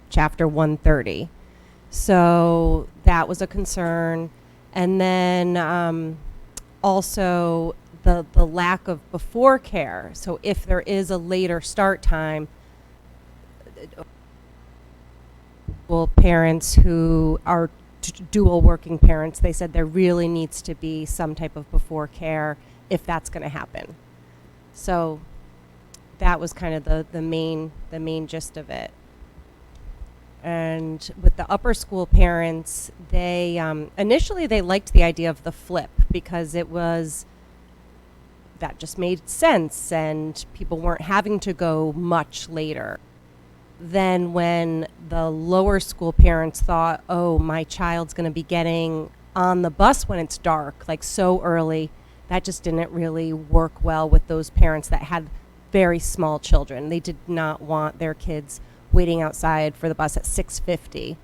chapter 130. So that was a concern. And then also the lack of before care. So if there is a later start time, well, parents who are dual working parents, they said there really needs to be some type of before care if that's going to happen. So that was kind of the main gist of it. And with the upper school parents, they initially they liked the idea of the flip because that just made sense, and people weren't having to go much later. then when the lower school parents thought, oh, my child's going to be getting on the bus when it's dark, like so early, that just didn't really work well with those parents that had very small children. They did not want their kids waiting outside for the bus at 6:50.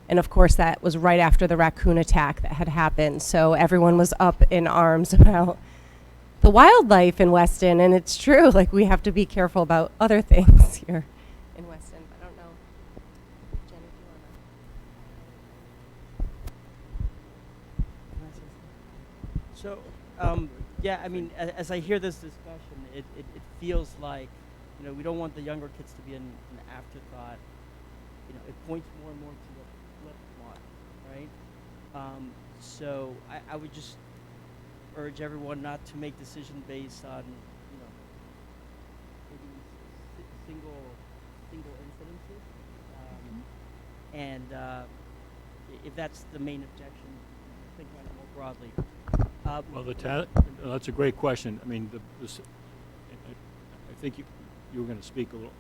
And of course, that was right after the raccoon attack that had happened. So everyone was up in arms about the wildlife in Weston. And it's true, like, we have to be careful about other things here in Weston. I don't know. Jenny, do you want to? So, yeah, I mean, as I hear this discussion, it feels like, you know, we don't want the younger kids to be an afterthought. You know, it points more and more to the flip one, right? So I would just urge everyone not to make decisions based on, you know, maybe single incidences. And if that's the main objection, think about it more broadly. Well, that's a great question. I mean, I think you were going to speak a little.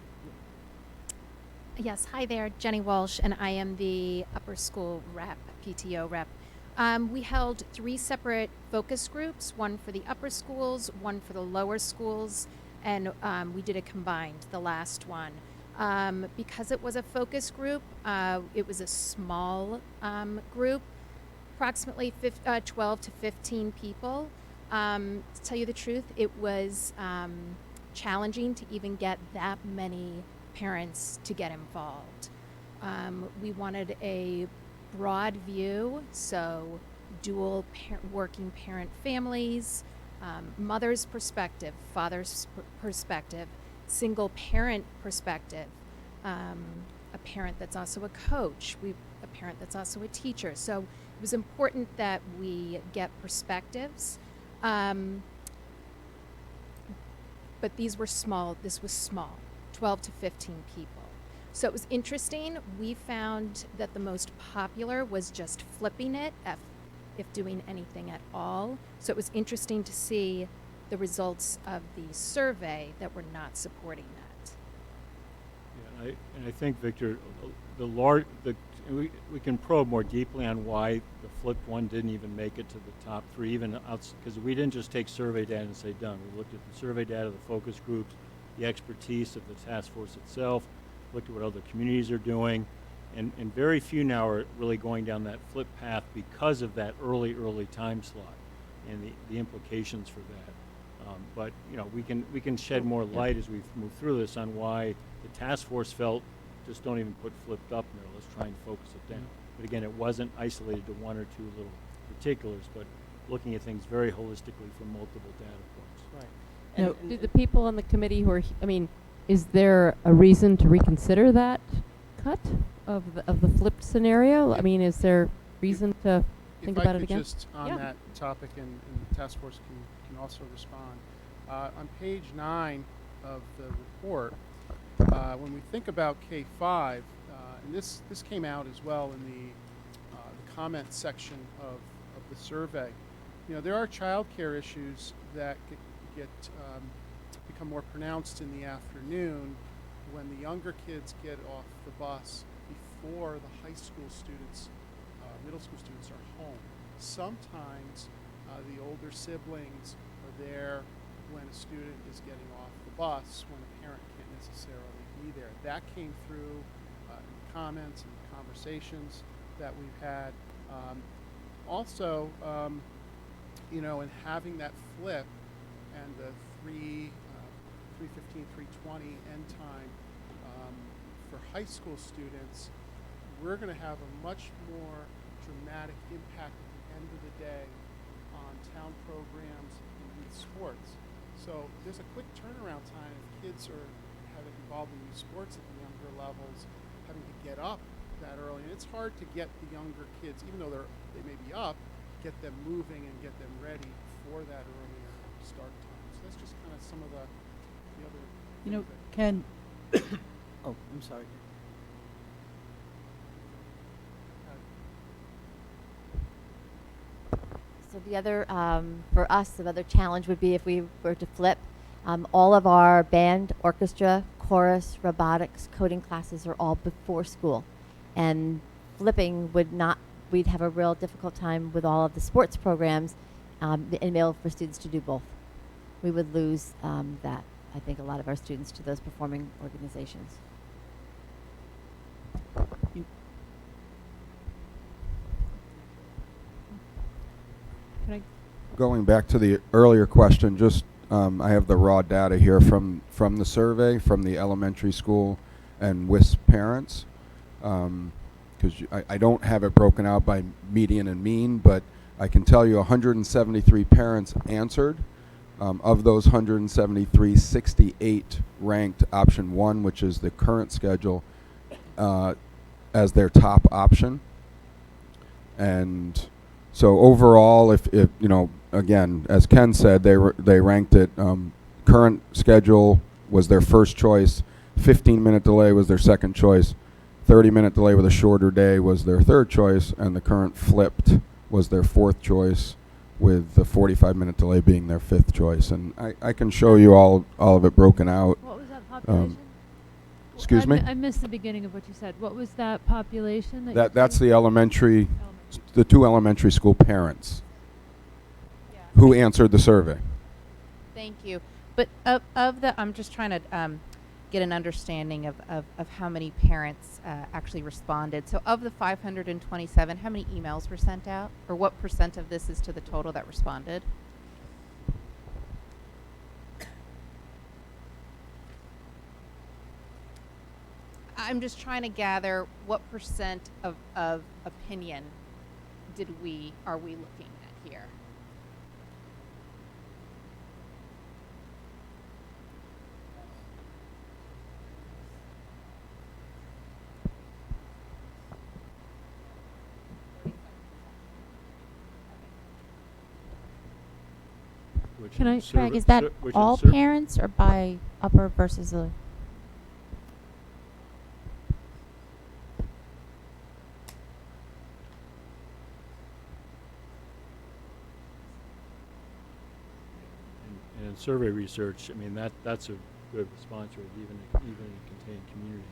Yes, hi there, Jenny Walsh, and I am the upper school rep, PTO rep. We held 3 separate focus groups, one for the upper schools, one for the lower schools, and we did a combined, the last one. Because it was a focus group, it was a small group, approximately 12 to 15 people. To tell you the truth, it was challenging to even get that many parents to get involved. We wanted a broad view, so dual working parent families, mother's perspective, father's perspective, single parent perspective, a parent that's also a coach, a parent that's also a teacher. So it was important that we get perspectives. But these were small, this was small, 12 to 15 people. So it was interesting. We found that the most popular was just flipping it, if doing anything at all. So it was interesting to see the results of the survey that were not supporting that. Yeah, and I think, Victor, we can probe more deeply on why the flipped one didn't even make it to the top 3, even because we didn't just take survey data and say done. We looked at the survey data, the focus groups, the expertise of the task force itself, looked at what other communities are doing, and very few now are really going down that flip path because of that early time slot and the implications for that. But you know, we can shed more light as we move through this on why the task force felt just don't even put flipped up there. Let's try and focus it down. But again, it wasn't isolated to 1 or 2 little particulars, but looking at things very holistically from multiple data points. Right. Now, do the people on the committee who are, I mean, is there a reason to reconsider that cut of the flipped scenario? I mean, is there reason to think about it again? If I could just on that topic, and the task force can also respond. On page 9 of the report, when we think about K-5, and this came out as well in the comment section of the survey. You know, there are childcare issues that become more pronounced in the afternoon when the younger kids get off the bus before the high school students, middle school students are home. Sometimes the older siblings are there when a student is getting off the bus, when a parent can't necessarily be there. That came through in the comments and the conversations that we've had. Also, you know, and having that flip and the 3:15, 3:20 end time for high school students, we're going to have a much more dramatic impact at the end of the day on town programs and youth sports. So there's a quick turnaround time if kids are having involved in youth sports at the younger levels, having to get up that early. And it's hard to get the younger kids, even though they may be up, get them moving and get them ready for that earlier start time. So that's just kind of some of the other. You know, Ken. Oh, I'm sorry. So the other, for us, the other challenge would be if we were to flip all of our band, orchestra, chorus, robotics, coding classes are all before school. And flipping we'd have a real difficult time with all of the sports programs and be able for students to do both. We would lose that, I think, a lot of our students to those performing organizations. Can I Going back to the earlier question, just I have the raw data here from the survey from the elementary school and WISP parents, because I don't have it broken out by median and mean, but I can tell you 173 parents answered. Of those 173, 68 ranked option 1, which is the current schedule, as their top option. And so overall, if you know, again, as Ken said, they ranked it. Current schedule was their first choice. 15-minute delay was their second choice. 30-minute delay with a shorter day was their third choice, and the current flipped was their fourth choice, with the 45-minute delay being their fifth choice. And I can show you all of it broken out. What was that population? Excuse me? I missed the beginning of what you said. What was that population? That's the the two elementary school parents who answered the survey. Thank you. But I'm just trying to get an understanding of how many parents actually responded. So of the 527, how many emails were sent out? Or what % of this is to the total that responded? I'm just trying to gather what % of opinion are we looking at here? Can I, survey- Craig, is that which all sur- parents or by upper versus the? And in survey research, I mean, that's a good response rate, even in contained community.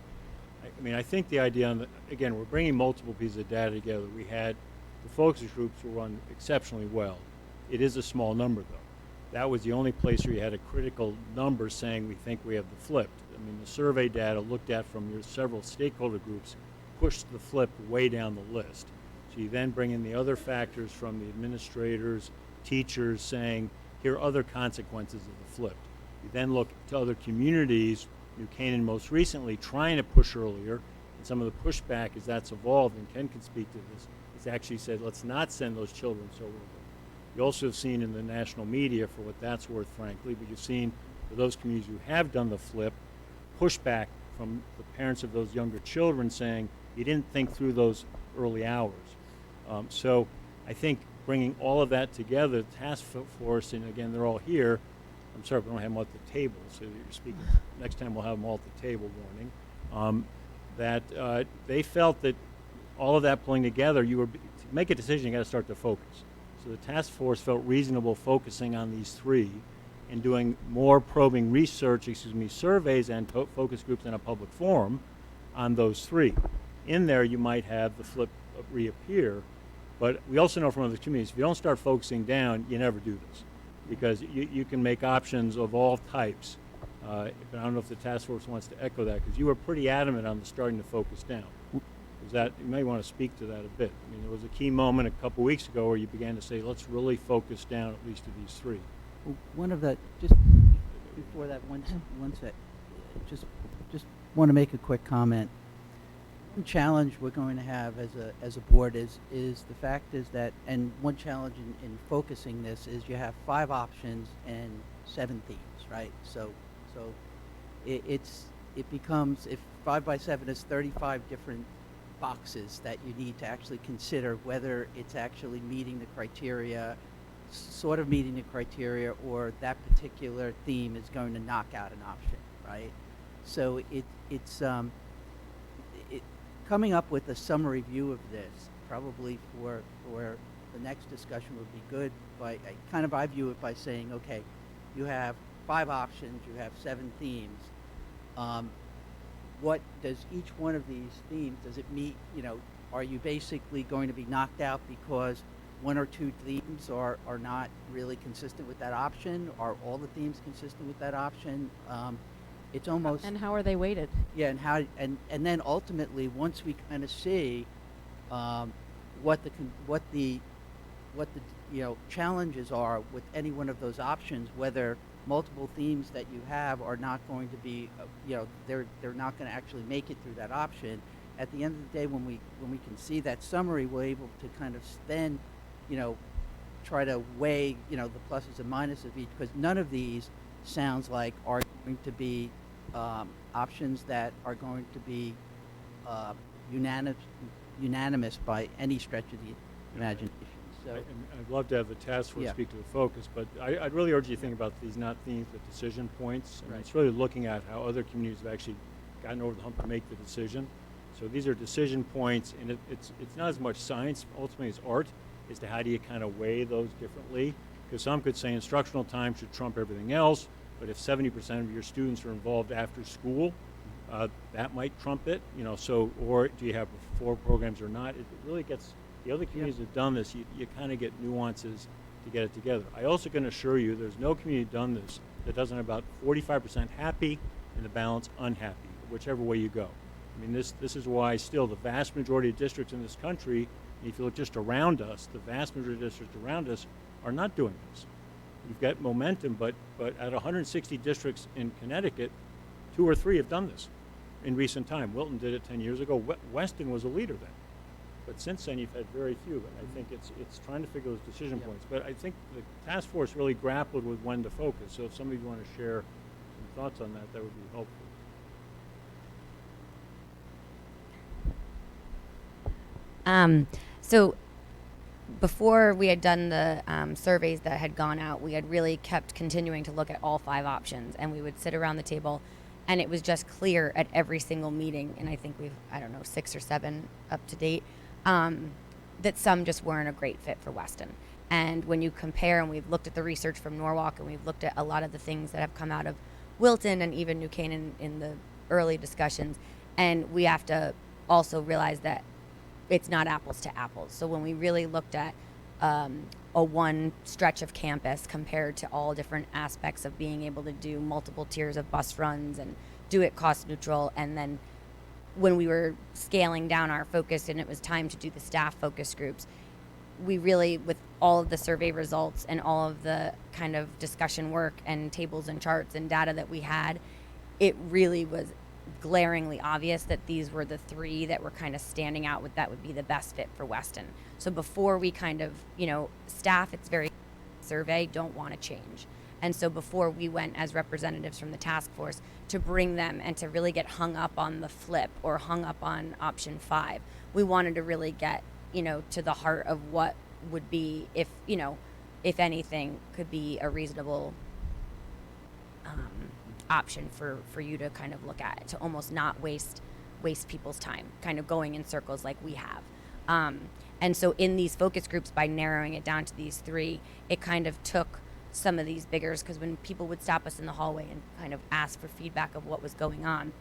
I mean, I think the idea again, we're bringing multiple pieces of data together. We had the focus groups were run exceptionally well. It is a small number, though. That was the only place where you had a critical number saying we think we have the flipped. I mean, the survey data looked at from your several stakeholder groups pushed the flip way down the list. So you then bring in the other factors from the administrators, teachers saying, here are other consequences of the flipped. You then look to other communities, New Canaan most recently, trying to push earlier, and some of the pushback as that's evolved, and Ken can speak to this, it's actually said, let's not send those children so early. You also have seen in the national media, for what that's worth, frankly, but you've seen for those communities who have done the flip, pushback from the parents of those younger children saying, you didn't think through those early hours. So I think bringing all of that together, the task force, and again, they're all here. I'm sorry, we don't have them all at the table, so you're speaking. Next time we'll have them all at the table, warning. They felt that all of that pulling together, to make a decision, you got to start to focus. So the task force felt reasonable focusing on these three and doing more probing research, surveys and focus groups in a public forum on those three. In there, you might have the flip reappear, but we also know from other communities, if you don't start focusing down, you never do this, because you can make options of all types. But I don't know if the task force wants to echo that, because you were pretty adamant on the starting to focus down. You may want to speak to that a bit. I mean, there was a key moment a couple weeks ago where you began to say, let's really focus down at least to these three. Well, one of the, just before that, one sec, just want to make a quick comment. One challenge we're going to have as a board is the fact is that, and one challenge in focusing this is you have 5 options and 7 themes, right? So it becomes, if 5 by 7 is 35 different boxes that you need to actually consider whether it's actually meeting the criteria, sort of meeting the criteria, or that particular theme is going to knock out an option, right? So it's coming up with a summary view of this probably for the next discussion would be good. I view it by saying, okay, you have 5 options, you have 7 themes. what does each one of these themes, does it meet, are you basically going to be knocked out because one or two themes are not really consistent with that option? Are all the themes consistent with that option? It's almost... And how are they weighted? Yeah, and then ultimately, once we kind of see what the challenges are with any one of those options, whether multiple themes that you have are not going to be, they're not going to actually make it through that option. At the end of the day, when we can see that summary, we're able to kind of then, try to weigh, the pluses and minuses of each, because none of these sounds like are going to be options that are going to be unanimous by any stretch of the imagination. So, And I'd love to have the task force speak to the focus, but I'd really urge you to think about these not themes but decision points. And it's really looking at how other communities have actually gotten over the hump to make the decision. So these are decision points, and it's not as much science, ultimately it's art, as to how do you kind of weigh those differently. Because some could say instructional time should trump everything else, but if 70% of your students are involved after school, that might trump it, so, or do you have 4 programs or not? It really gets, the other communities that have done this, you kind of get nuances to get it together. I also can assure you there's no community done this that doesn't have about 45% happy and the balance unhappy, whichever way you go. I mean, this is why still the vast majority of districts in this country, if you look just around us, the vast majority of districts around us are not doing this. You've got momentum, but at 160 districts in Connecticut, 2 or 3 have done this in recent time. Wilton did it 10 years ago. Weston was a leader then. But since then, you've had very few. And I think it's trying to figure those decision points. But I think the task force really grappled with when to focus. So if some of you want to share some thoughts on that, that would be helpful. So before we had done the surveys that had gone out, we had really kept continuing to look at all 5 options, and we would sit around the table, and it was just clear at every single meeting, and I think we've, 6 or 7 up to date, that some just weren't a great fit for Weston. And when you compare, and we've looked at the research from Norwalk, and we've looked at a lot of the things that have come out of Wilton and even New Canaan in the early discussions, and we have to also realize that it's not apples to apples. So when we really looked at a one stretch of campus compared to all different aspects of being able to do multiple tiers of bus runs and do it cost neutral, and then when we were scaling down our focus and it was time to do the staff focus groups, we really, with all of the survey results and all of the kind of discussion work and tables and charts and data that we had, it really was glaringly obvious that these were the 3 that were kind of standing out with that would be the best fit for Weston. So before we kind of, staff, it's very survey, don't want to change. And so before we went as representatives from the task force to bring them and to really get hung up on the flip or hung up on option 5, we wanted to really get, to the heart of what would be, if anything, could be a reasonable option for you to kind of look at, to almost not waste people's time kind of going in circles like we have. And so in these focus groups, by narrowing it down to these 3, it kind of took some of these biggers, because when people would stop us in the hallway and kind of ask for feedback of what was going on,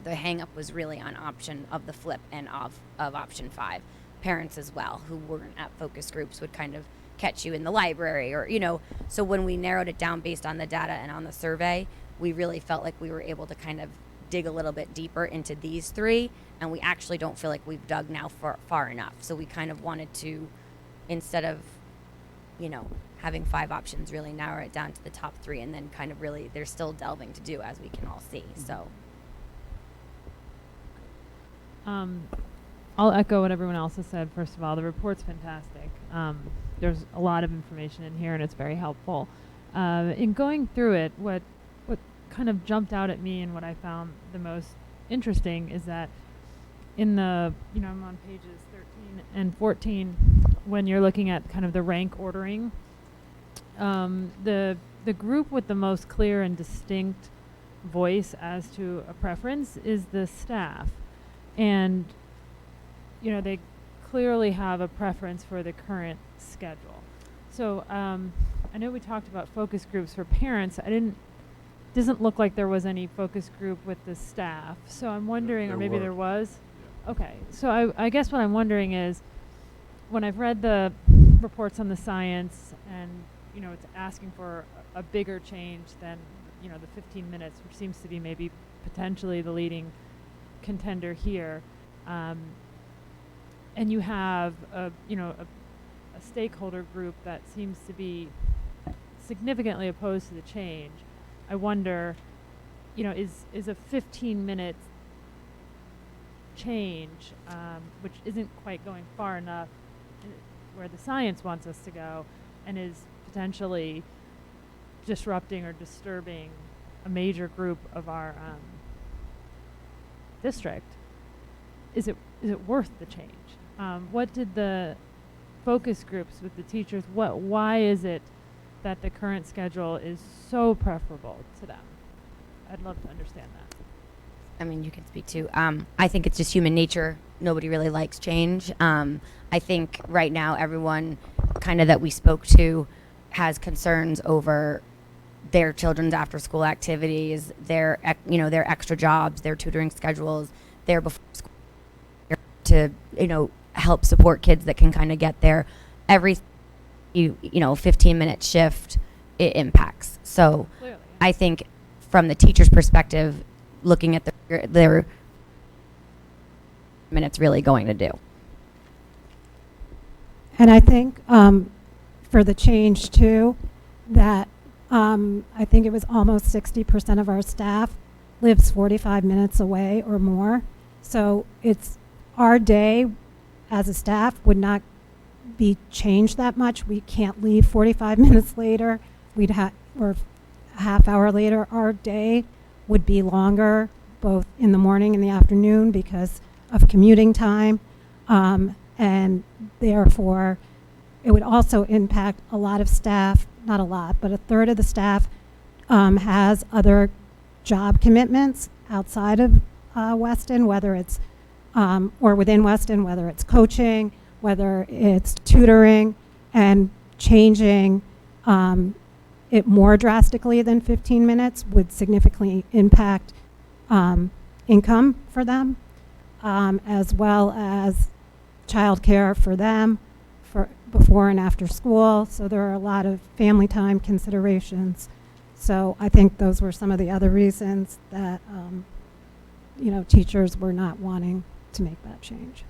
the hang up was really on option of the flip and of option 5. Parents as well who weren't at focus groups would kind of catch you in the library or, so when we narrowed it down based on the data and on the survey, we really felt like we were able to kind of dig a little bit deeper into these 3, and we actually don't feel like we've dug now far enough. So we kind of wanted to, instead of, having 5 options, really narrow it down to the top 3, and then kind of really, there's still delving to do, as we can all see. So I'll echo what everyone else has said. First of all, the report's fantastic. There's a lot of information in here, and it's very helpful. In going through it, what kind of jumped out at me and what I found the most interesting is that in the, I'm on pages 13 and 14, when you're looking at kind of the rank ordering, the group with the most clear and distinct voice as to a preference is the staff. And, they clearly have a preference for the current schedule. So I know we talked about focus groups for parents. I didn't doesn't look like there was any focus group with the staff. So I'm wondering, or there maybe were. there was? Okay, so I guess what I'm wondering is, when I've read the reports on the science and, you know, it's asking for a bigger change than, you know, the 15 minutes, which seems to be maybe potentially the leading contender here, and you have a stakeholder group that seems to be significantly opposed to the change. I wonder, you know, is a 15-minute change, which isn't quite going far enough where the science wants us to go, and is potentially disrupting or disturbing a major group of our district, is it worth the change? What did the focus groups with the teachers, why is it that the current schedule is so preferable to them? I'd love to understand that. I mean, you can speak to. I think it's just human nature. Nobody really likes change. I think right now everyone kind of that we spoke to has concerns over their children's after-school activities, their extra jobs, their tutoring schedules, their before school to help support kids that can kind of get there. Every 15-minute shift it impacts. So Clearly. I think from the teacher's perspective, looking at their minutes really going to do. And I think for the change too, that I think it was almost 60% of our staff lives 45 minutes away or more. So it's our day as a staff would not be changed that much. We can't leave 45 minutes later. Or a half hour later. Our day would be longer, both in the morning and the afternoon, because of commuting time. And therefore, it would also impact a lot of staff, not a lot, but a third of the staff has other job commitments outside of Weston, whether it's, or within Weston, whether it's coaching, whether it's tutoring, and changing it more drastically than 15 minutes would significantly impact income for them, as well as childcare for them for before and after school. So there are a lot of family time considerations. So I think those were some of the other reasons that teachers were not wanting to make that change.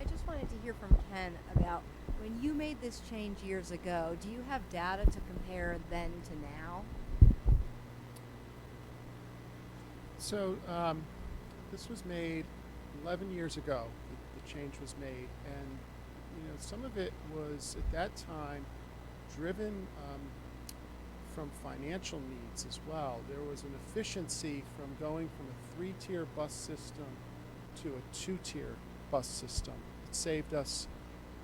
I just wanted to hear from Ken about when you made this change years ago, do you have data to compare then to now? So this was made 11 years ago. The change was made, and some of it was at that time driven from financial needs as well. There was an efficiency from going from a 3-tier bus system to a 2-tier bus system. It saved us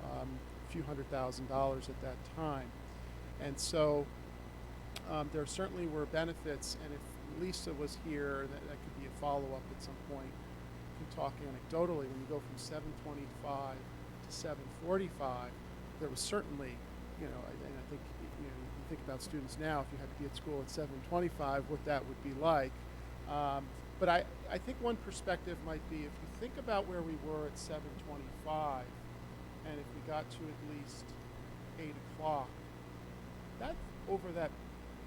a few $100,000 at that time, and so there certainly were benefits. And if Lisa was here, that could be a follow-up at some point. You can talk anecdotally. When you go from 725 to 745, there was certainly, and I think you think about students now, if you had to be at school at 725, what that would be like. But I think one perspective might be, if you think about where we were at 725, and if we got to at least 8 o'clock, that over that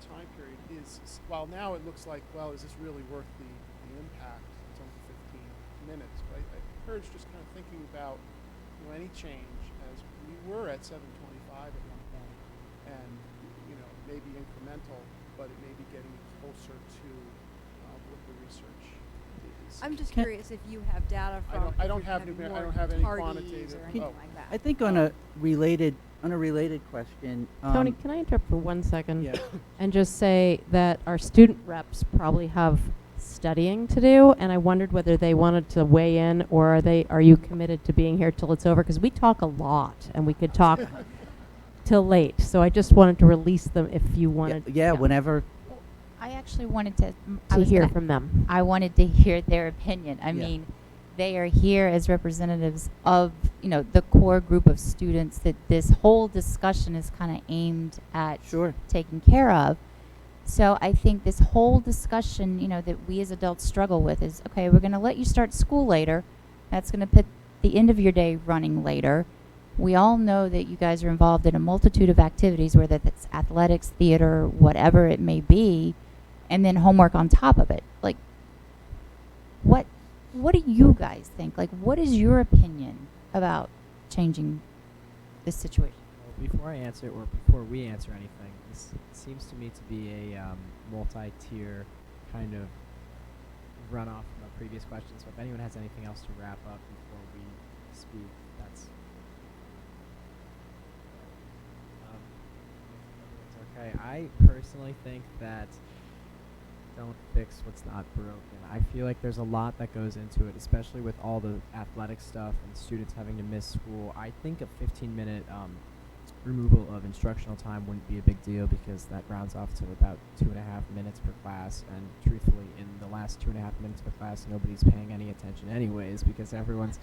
time period is, while now it looks like, well, is this really worth the impact? It's only 15 minutes. But I encourage just kind of thinking about any change, as we were at 725 at one point, and maybe incremental, but it may be getting closer to what the research is. I'm just curious if you have data from. I don't have any quantitative. Or anything like that. I think on a related question, Tony, can I interrupt for 1 second? Yeah. And just say that our student reps probably have studying to do, and I wondered whether they wanted to weigh in, or are you committed to being here till it's over? Because we talk a lot, and we could talk till late. So I just wanted to release them if you wanted. Yeah, whenever. I actually wanted to hear from them. I wanted to hear their opinion. I Yeah. mean, they are here as representatives of, the core group of students that this whole discussion is kind of aimed at Sure. taking care of. So I think this whole discussion, you know, that we as adults struggle with is, okay, we're going to let you start school later. That's going to put the end of your day running later. We all know that you guys are involved in a multitude of activities, whether that's athletics, theater, whatever it may be, and then homework on top of it. Like, what do you guys think? Like, what is your opinion about changing this situation? Well, before I answer, or before we answer anything, this seems to me to be a multi-tier kind of runoff from a previous question. So if anyone has anything else to wrap up before we speak, that's okay. I personally think that don't fix what's not broken. I feel like there's a lot that goes into it, especially with all the athletic stuff and students having to miss school. I think a 15-minute removal of instructional time wouldn't be a big deal because that rounds off to about 2.5 minutes per class. And truthfully, in the last 2.5 minutes per class, nobody's paying any attention anyways because everyone's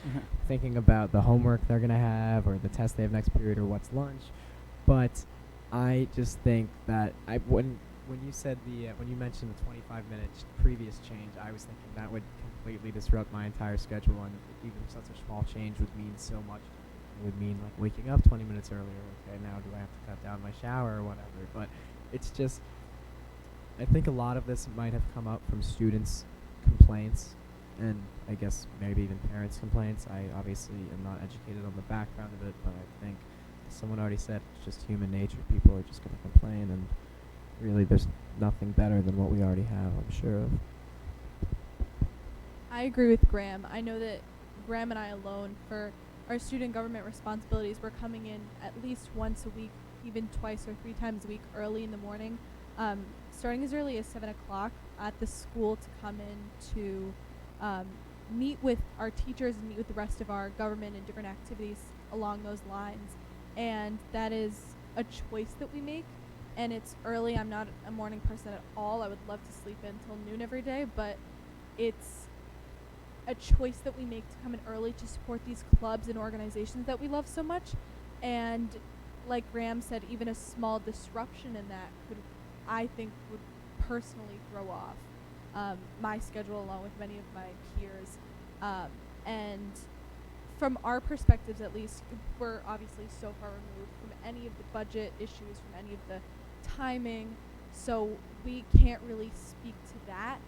thinking about the homework they're going to have or the test they have next period or what's lunch. But I just think that when you said when you mentioned the 25-minute previous change, I was thinking that would completely disrupt my entire schedule, and even such a small change would mean so much. It would mean like waking up 20 minutes earlier. Okay, now do I have to cut down my shower or whatever? But it's just, I think a lot of this might have come up from students' complaints, and I guess maybe even parents' complaints. I obviously am not educated on the background of it, but I think someone already said it's just human nature. People are just going to complain, and really there's nothing better than what we already have, I'm sure of. I agree with Graham. I know that Graham and I alone, for our student government responsibilities, we're coming in at least once a week, even twice or 3 times a week early in the morning, starting as early as 7 o'clock at the school to come in to meet with our teachers and meet with the rest of our government and different activities along those lines. And that is a choice that we make. And it's early. I'm not a morning person at all. I would love to sleep until noon every day, but it's a choice that we make to come in early to support these clubs and organizations that we love so much. And like Graham said, even a small disruption in that I think would personally throw off my schedule along with many of my peers. And from our perspectives, at least, we're obviously so far removed from any of the budget issues, from any of the timing, so we can't really speak to that.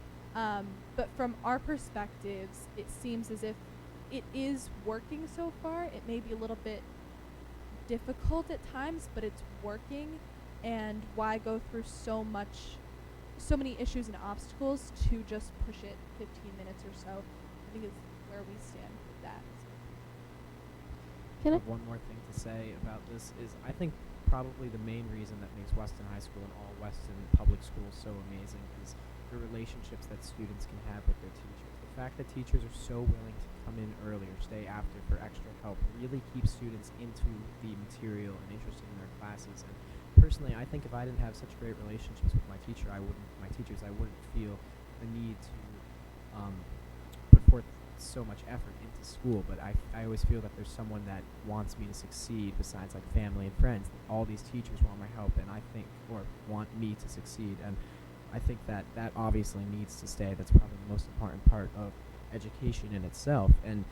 But from our perspectives, it seems as if it is working so far. It may be a little bit difficult at times, but it's working. And why go through so many issues and obstacles to just push it 15 minutes or so? I think is where we stand with that. I have one more thing to say about this is I think probably the main reason that makes Weston High School and all Weston public schools so amazing is the relationships that students can have with their teachers. The fact that teachers are so willing to come in early or stay after for extra help really keeps students into the material and interested in their classes. And personally, I think if I didn't have such great relationships with my teachers, I wouldn't feel the need to put forth so much effort into school. But I always feel that there's someone that wants me to succeed besides like family and friends. All these teachers want my help, and I think, or want me to succeed, and I think that obviously needs to stay. That's probably the most important part of education in itself. And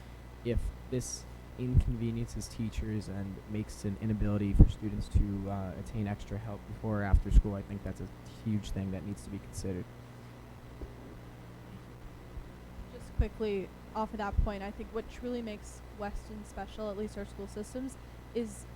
if this inconveniences teachers and makes an inability for students to attain extra help before or after school, I think that's a huge thing that needs to be considered. Just quickly off of that point, I think what truly makes Weston special, at least our school systems, is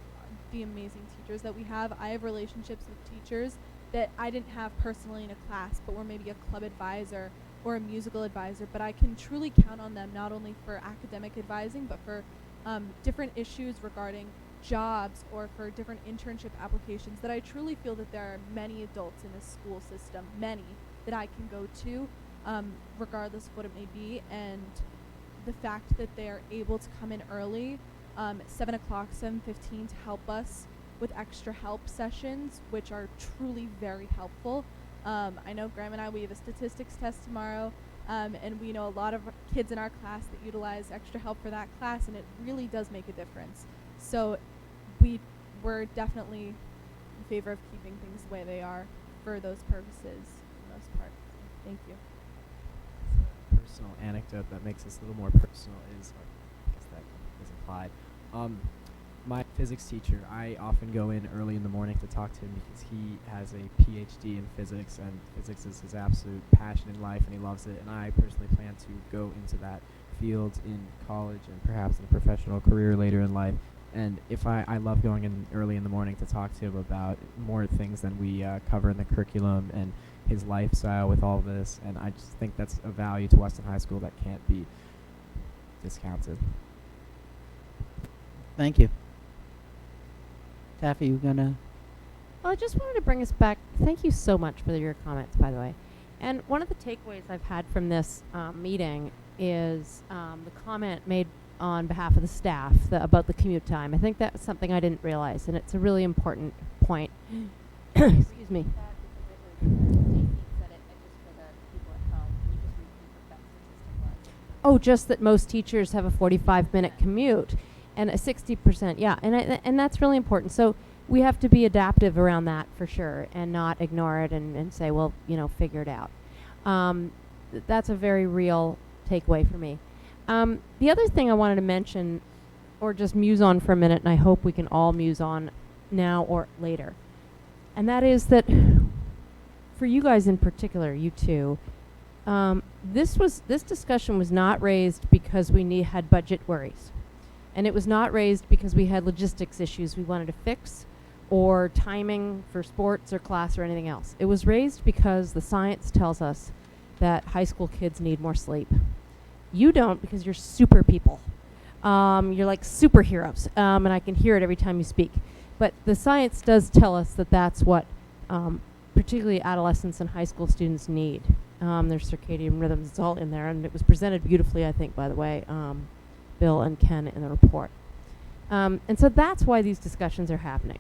the amazing teachers that we have. I have relationships with teachers that I didn't have personally in a class, but were maybe a club advisor or a musical advisor, but I can truly count on them not only for academic advising, but for different issues regarding jobs or for different internship applications, that I truly feel that there are many adults in this school system, many, that I can go to, regardless of what it may be. And the fact that they are able to come in early, 7 o'clock, 7:15, to help us with extra help sessions, which are truly very helpful. I know Graham and I, we have a statistics test tomorrow, and we know a lot of kids in our class that utilize extra help for that class, and it really does make a difference. So we're definitely in favor of keeping things the way they are. for those purposes for the most part. Thank you. Personal anecdote that makes this a little more personal is, I guess that is implied. My physics teacher, I often go in early in the morning to talk to him because he has a PhD in physics, and physics is his absolute passion in life, and he loves it. And I personally plan to go into that field in college and perhaps in a professional career later in life. And if I love going in early in the morning to talk to him about more things than we cover in the curriculum and his lifestyle with all this. And I just think that's a value to Weston High School that can't be discounted. Thank you. Taffy, you gonna? Well, I just wanted to bring us back. Thank you so much for your comments, by the way. And one of the takeaways I've had from this meeting is the comment made on behalf of the staff about the commute time. I think that's something I didn't realize, and it's a really important point. Excuse me. Oh, just that most teachers have a 45-minute commute and a 60%. Yeah, and that's really important. So we have to be adaptive around that for sure and not ignore it and say, well, figure it out. That's a very real takeaway for me. The other thing I wanted to mention, or just muse on for a minute, and I hope we can all muse on now or later, and that is that for you guys in particular, you two, this discussion was not raised because we had budget worries. And it was not raised because we had logistics issues we wanted to fix or timing for sports or class or anything else. It was raised because the science tells us that high school kids need more sleep. You don't, because you're super people. You're like superheroes, and I can hear it every time you speak. But the science does tell us that that's what particularly adolescents and high school students need. Their circadian rhythms, it's all in there, and it was presented beautifully, I think, by the way, Bill and Ken in the report. And so that's why these discussions are happening.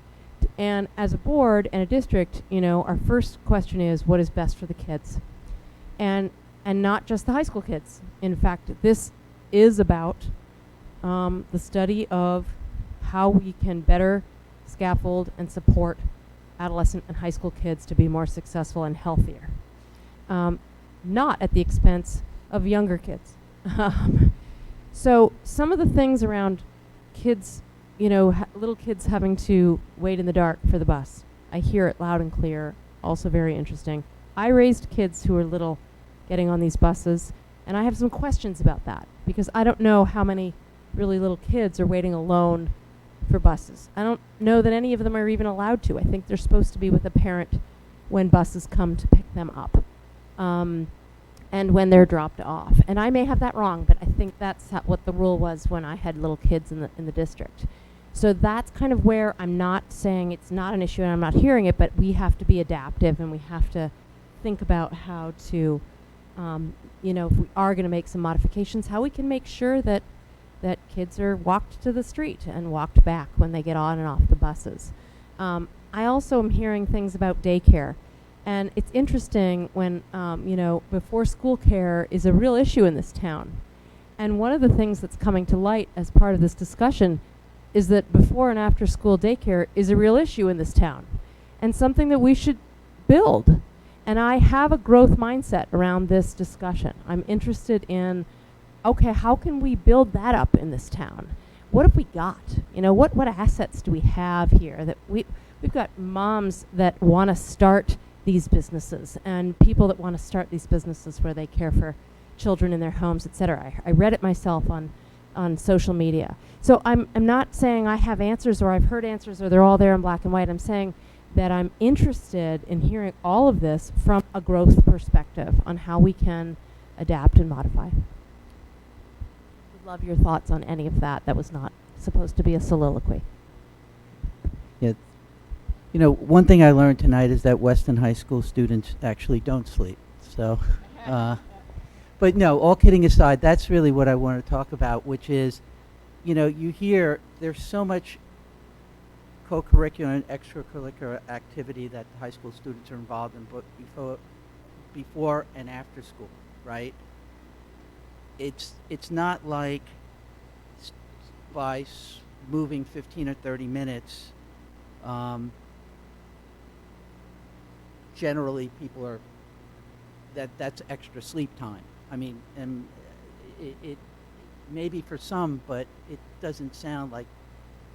And as a board and a district, our first question is, what is best for the kids? And not just the high school kids. In fact, this is about the study of how we can better scaffold and support adolescent and high school kids to be more successful and healthier. Not at the expense of younger kids. So some of the things around kids, little kids having to wait in the dark for the bus, I hear it loud and clear, also very interesting. I raised kids who were little getting on these buses, and I have some questions about that because I don't know how many really little kids are waiting alone for buses. I don't know that any of them are even allowed to. I think they're supposed to be with a parent when buses come to pick them up. And when they're dropped off. And I may have that wrong, but I think that's what the rule was when I had little kids in the district. So that's kind of where I'm not saying it's not an issue and I'm not hearing it, but we have to be adaptive and we have to think about how to, if we are going to make some modifications, how we can make sure that kids are walked to the street and walked back when they get on and off the buses. I also am hearing things about daycare. And it's interesting when, before school care is a real issue in this town. And one of the things that's coming to light as part of this discussion is that before and after school daycare is a real issue in this town and something that we should build. And I have a growth mindset around this discussion. I'm interested in, okay, how can we build that up in this town? What have we got? What assets do we have here that we've got moms that want to start these businesses and people that want to start these businesses where they care for children in their homes, etc. I read it myself on social media. So I'm not saying I have answers or I've heard answers or they're all there in black and white. I'm saying that I'm interested in hearing all of this from a growth perspective on how we can adapt and modify. Would love your thoughts on any of that. That was not supposed to be a soliloquy. Yeah. One thing I learned tonight is that Weston High School students actually don't sleep. So, but no, all kidding aside, that's really what I want to talk about, which is, you hear there's so much co-curricular and extracurricular activity that high school students are involved in, but before and after school, right? It's not like by moving 15 or 30 minutes, generally people are, that's extra sleep time. I mean, and it maybe for some, but it doesn't sound like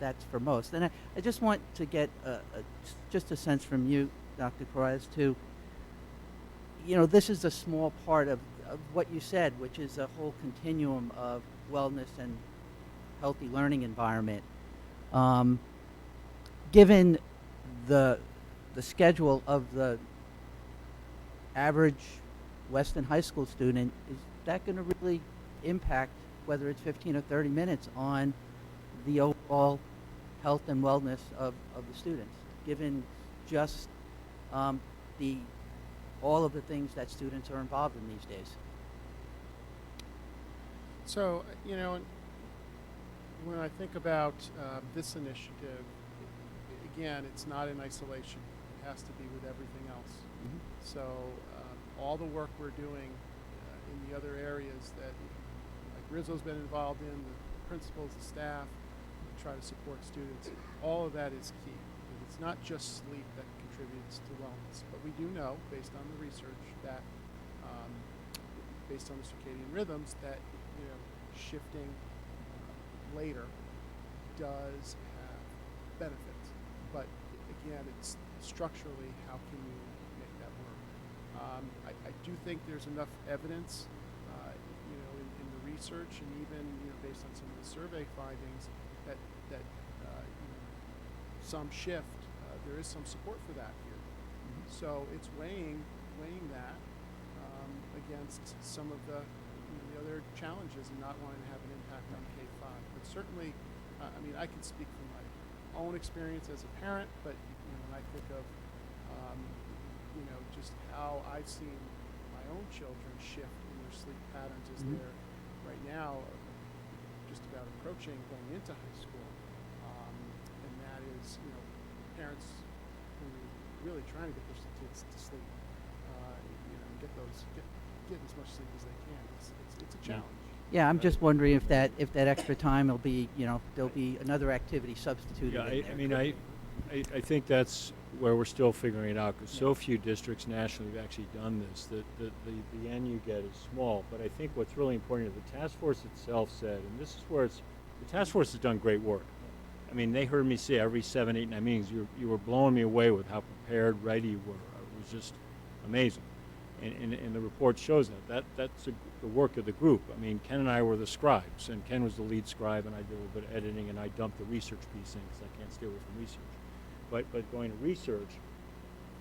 that's for most. And I just want to get just a sense from you, Dr. Croy, as to, this is a small part of what you said, which is a whole continuum of wellness and healthy learning environment. Given the schedule of the average Weston High School student, is that going to really impact whether it's 15 or 30 minutes on the overall health and wellness of the students, given just all of the things that students are involved in these days? So, when I think about this initiative, again, it's not in isolation. It has to be with everything else. Mm-hmm. So all the work we're doing in the other areas that like Rizzo's been involved in, the principals, the staff, try to support students, all of that is key. And it's not just sleep that contributes to wellness, but we do know, based on the research, that based on the circadian rhythms, that shifting later does have benefits. But again, it's structurally, how can you make that work? I do think there's enough evidence, in the research and even based on some of the survey findings that some shift. There is some support for that here. Mm-hmm. So it's weighing that against some of the other challenges and not wanting to have an impact on K-5. But certainly, I can speak from my own experience as a parent, but when I think of just how I've seen my own children shift in their sleep patterns as Mm-hmm. they're right now just about approaching going into high school, and that is parents who are really trying to get their kids to sleep, get as much sleep as they can. It's a challenge. Yeah, I'm just wondering if that extra time will be, there'll be another activity substituted. in there. I think that's where we're still figuring it out, because so few districts nationally have actually done this. The end you get is small. But I think what's really important is the task force itself said, and this is where the task force has done great work. I mean, they heard me say every 7, 8, 9 meetings, you were blowing me away with how prepared, ready you were. It was just amazing. And the report shows that's the work of the group. I mean, Ken and I were the scribes, and Ken was the lead scribe, and I did a little bit of editing, and I dumped the research piece in because I can't stay away from research. But going to research,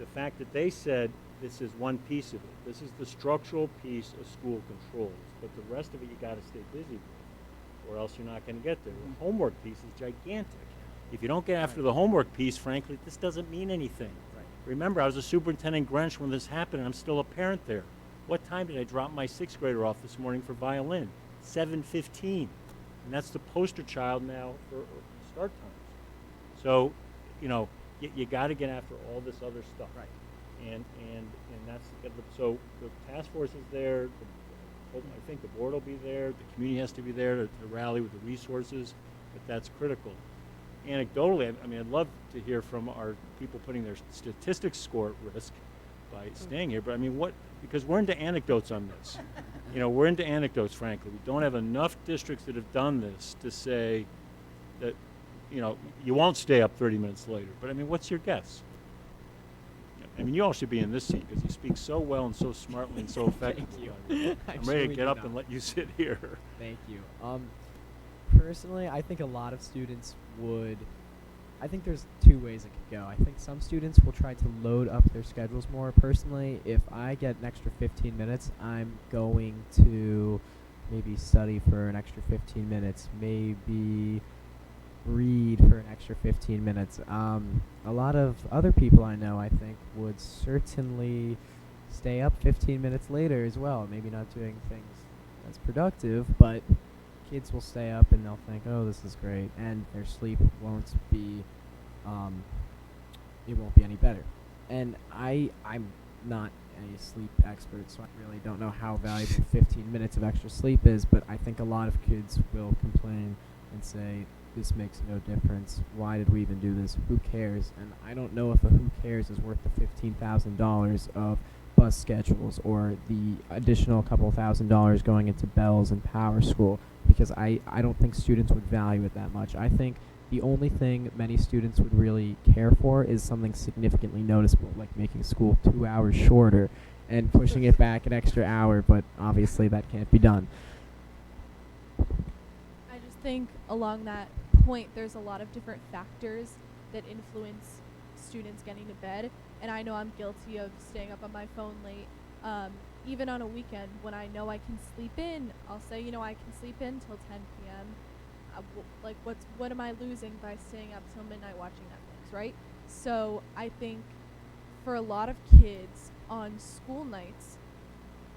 the fact that they said this is one piece of it. This is the structural piece of school controls, but the rest of it you got to stay busy with, or else you're not going to get there. The homework piece is gigantic. If you don't get after the homework piece, frankly, this doesn't mean anything. Remember, I was a superintendent Grench when this happened, and I'm still a parent there. What time did I drop my 6th grader off this morning for violin? 7:15. And that's the poster child now for start times. So, you got to get after all this other stuff. Right. And that's, so the task force is there. I think the board will be there. The community has to be there to rally with the resources, but that's critical. Anecdotally, I'd love to hear from our people putting their statistics score at risk by staying here. But because we're into anecdotes on this. We're into anecdotes, frankly. We don't have enough districts that have done this to say that, you won't stay up 30 minutes later. But what's your guess? You all should be in this seat because you speak so well and so smartly and so effectively. I'm ready to get up and let you sit here. Thank you. Personally, I think a lot of students would. I think there's 2 ways it could go. I think some students will try to load up their schedules more. Personally, if I get an extra 15 minutes, I'm going to maybe study for an extra 15 minutes, maybe read for an extra 15 minutes. A lot of other people I know, I think, would certainly stay up 15 minutes later as well. Maybe not doing things as productive, but kids will stay up and they'll think, oh, this is great, and their sleep won't be, it won't be any better. And I'm not a sleep expert, so I really don't know how valuable 15 minutes of extra sleep is, but I think a lot of kids will complain and say, this makes no difference. Why did we even do this? Who cares? And I don't know if a who cares is worth the $15,000 of bus schedules or the additional couple $1,000 going into bells and power school, because I don't think students would value it that much. I think the only thing many students would really care for is something significantly noticeable, like making school 2 hours shorter and pushing it back an extra hour, but obviously that can't be done. I just think along that point, there's a lot of different factors that influence students getting to bed. And I know I'm guilty of staying up on my phone late. Even on a weekend when I know I can sleep in, I'll say, I can sleep in till 10 p.m. What am I losing by staying up till midnight watching Netflix, right? So I think for a lot of kids on school nights,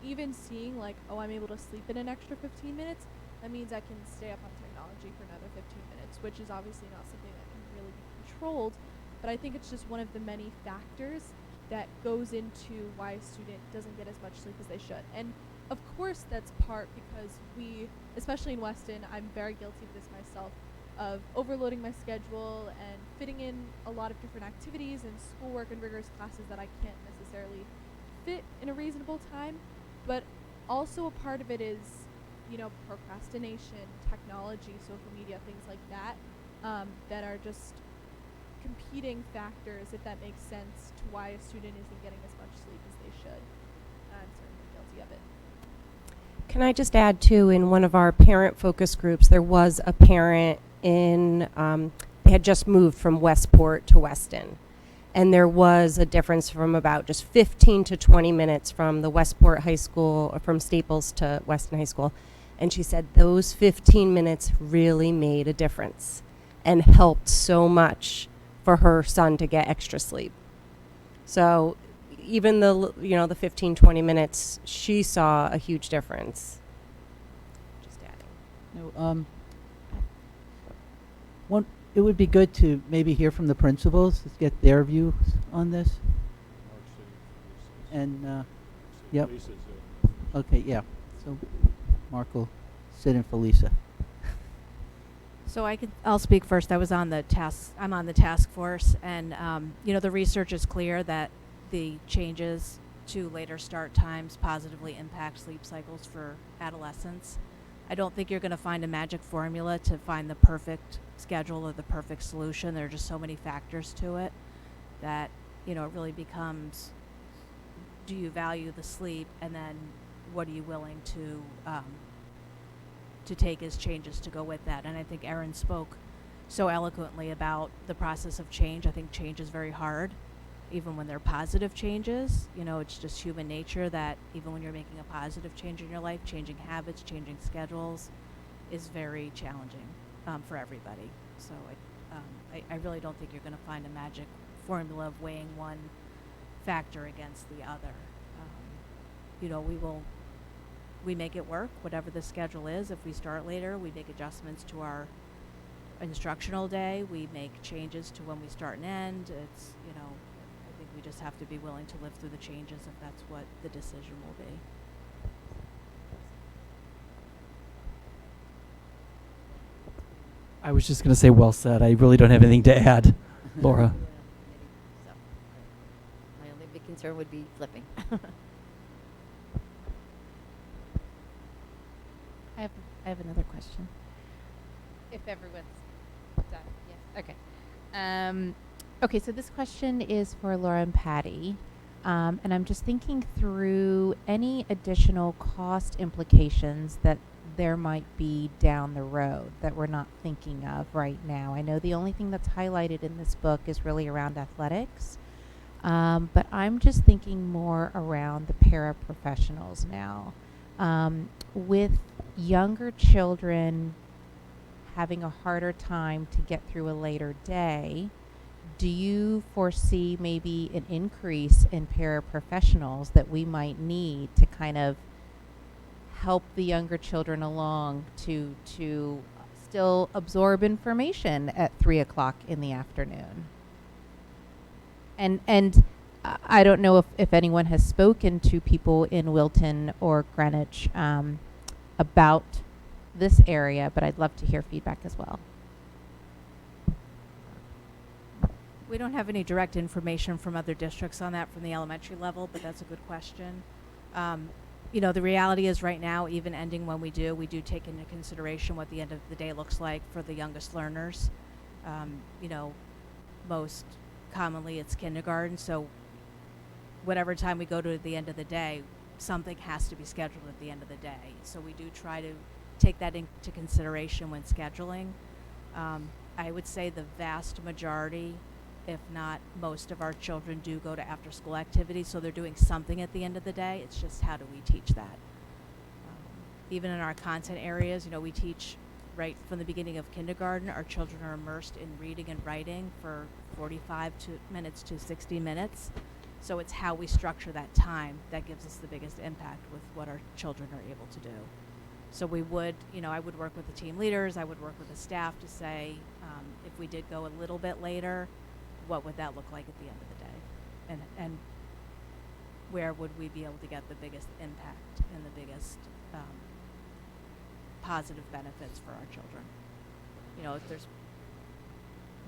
even seeing I'm able to sleep in an extra 15 minutes, that means I can stay up on technology for another 15 minutes, which is obviously not something that can really be controlled. But I think it's just one of the many factors that goes into why a student doesn't get as much sleep as they should. And of course that's part because we, especially in Weston, I'm very guilty of this myself, of overloading my schedule and fitting in a lot of different activities and schoolwork and rigorous classes that I can't necessarily fit in a reasonable time. But also a part of it is, procrastination, technology, social media, things like that, that are just competing factors, if that makes sense, to why a student isn't getting as much sleep as they should. I'm certainly guilty of it. Can I just add, too, in one of our parent focus groups, there was a parent they had just moved from Westport to Weston. And there was a difference from about just 15 to 20 minutes from the Westport High School, or from Staples to Weston High School. And she said those 15 minutes really made a difference and helped so much for her son to get extra sleep. So even the 15, 20 minutes, she saw a huge difference. Just adding. It would be good to maybe hear from the principals, to get their views on this. And, yep. Okay, yeah. So Mark will sit in for Lisa. So I'll speak first. I'm on the task force, and the research is clear that the changes to later start times positively impact sleep cycles for adolescents. I don't think you're going to find a magic formula to find the perfect schedule or the perfect solution. There are just so many factors to it that it really becomes, do you value the sleep, and then what are you willing to take as changes to go with that. And I think Erin spoke so eloquently about the process of change. I think change is very hard, even when they're positive changes. It's just human nature that even when you're making a positive change in your life, changing habits, changing schedules is very challenging for everybody. So I really don't think you're going to find a magic formula of weighing one factor against the other. We make it work, whatever the schedule is. If we start later, we make adjustments to our instructional day. We make changes to when we start and end. It's, I think we just have to be willing to live through the changes if that's what the decision will be. I was just going to say, well said. I really don't have anything to add, Laura. So, my only big concern would be flipping. I have another question. If everyone's done, yes. Okay. Okay. So this question is for Laura and Patty, and I'm just thinking through any additional cost implications that there might be down the road that we're not thinking of right now. I know the only thing that's highlighted in this book is really around athletics, but I'm just thinking more around the paraprofessionals now. With younger children having a harder time to get through a later day, do you foresee maybe an increase in paraprofessionals that we might need to kind of help the younger children along to still absorb information at 3 o'clock in the afternoon? And I don't know if anyone has spoken to people in Wilton or Greenwich about this area, but I'd love to hear feedback as well. We don't have any direct information from other districts on that from the elementary level, but that's a good question. You know, the reality is right now, even ending when we do take into consideration what the end of the day looks like for the youngest learners. You know, most commonly it's kindergarten, so whatever time we go to at the end of the day, something has to be scheduled at the end of the day. So we do try to take that into consideration when scheduling. I would say the vast majority, if not most of our children do go to after school activities, so they're doing something at the end of the day. It's just how do we teach that? Even in our content areas, you know, we teach right from the beginning of kindergarten. Our children are immersed in reading and writing for 45 minutes to 60 minutes. So it's how we structure that time that gives us the biggest impact with what our children are able to do. So we would, you know, I would work with the team leaders, I would work with the staff to say, if we did go a little bit later, what would that look like at the end of the day? And where would we be able to get the biggest impact and the biggest positive benefits for our children? You know, if there's,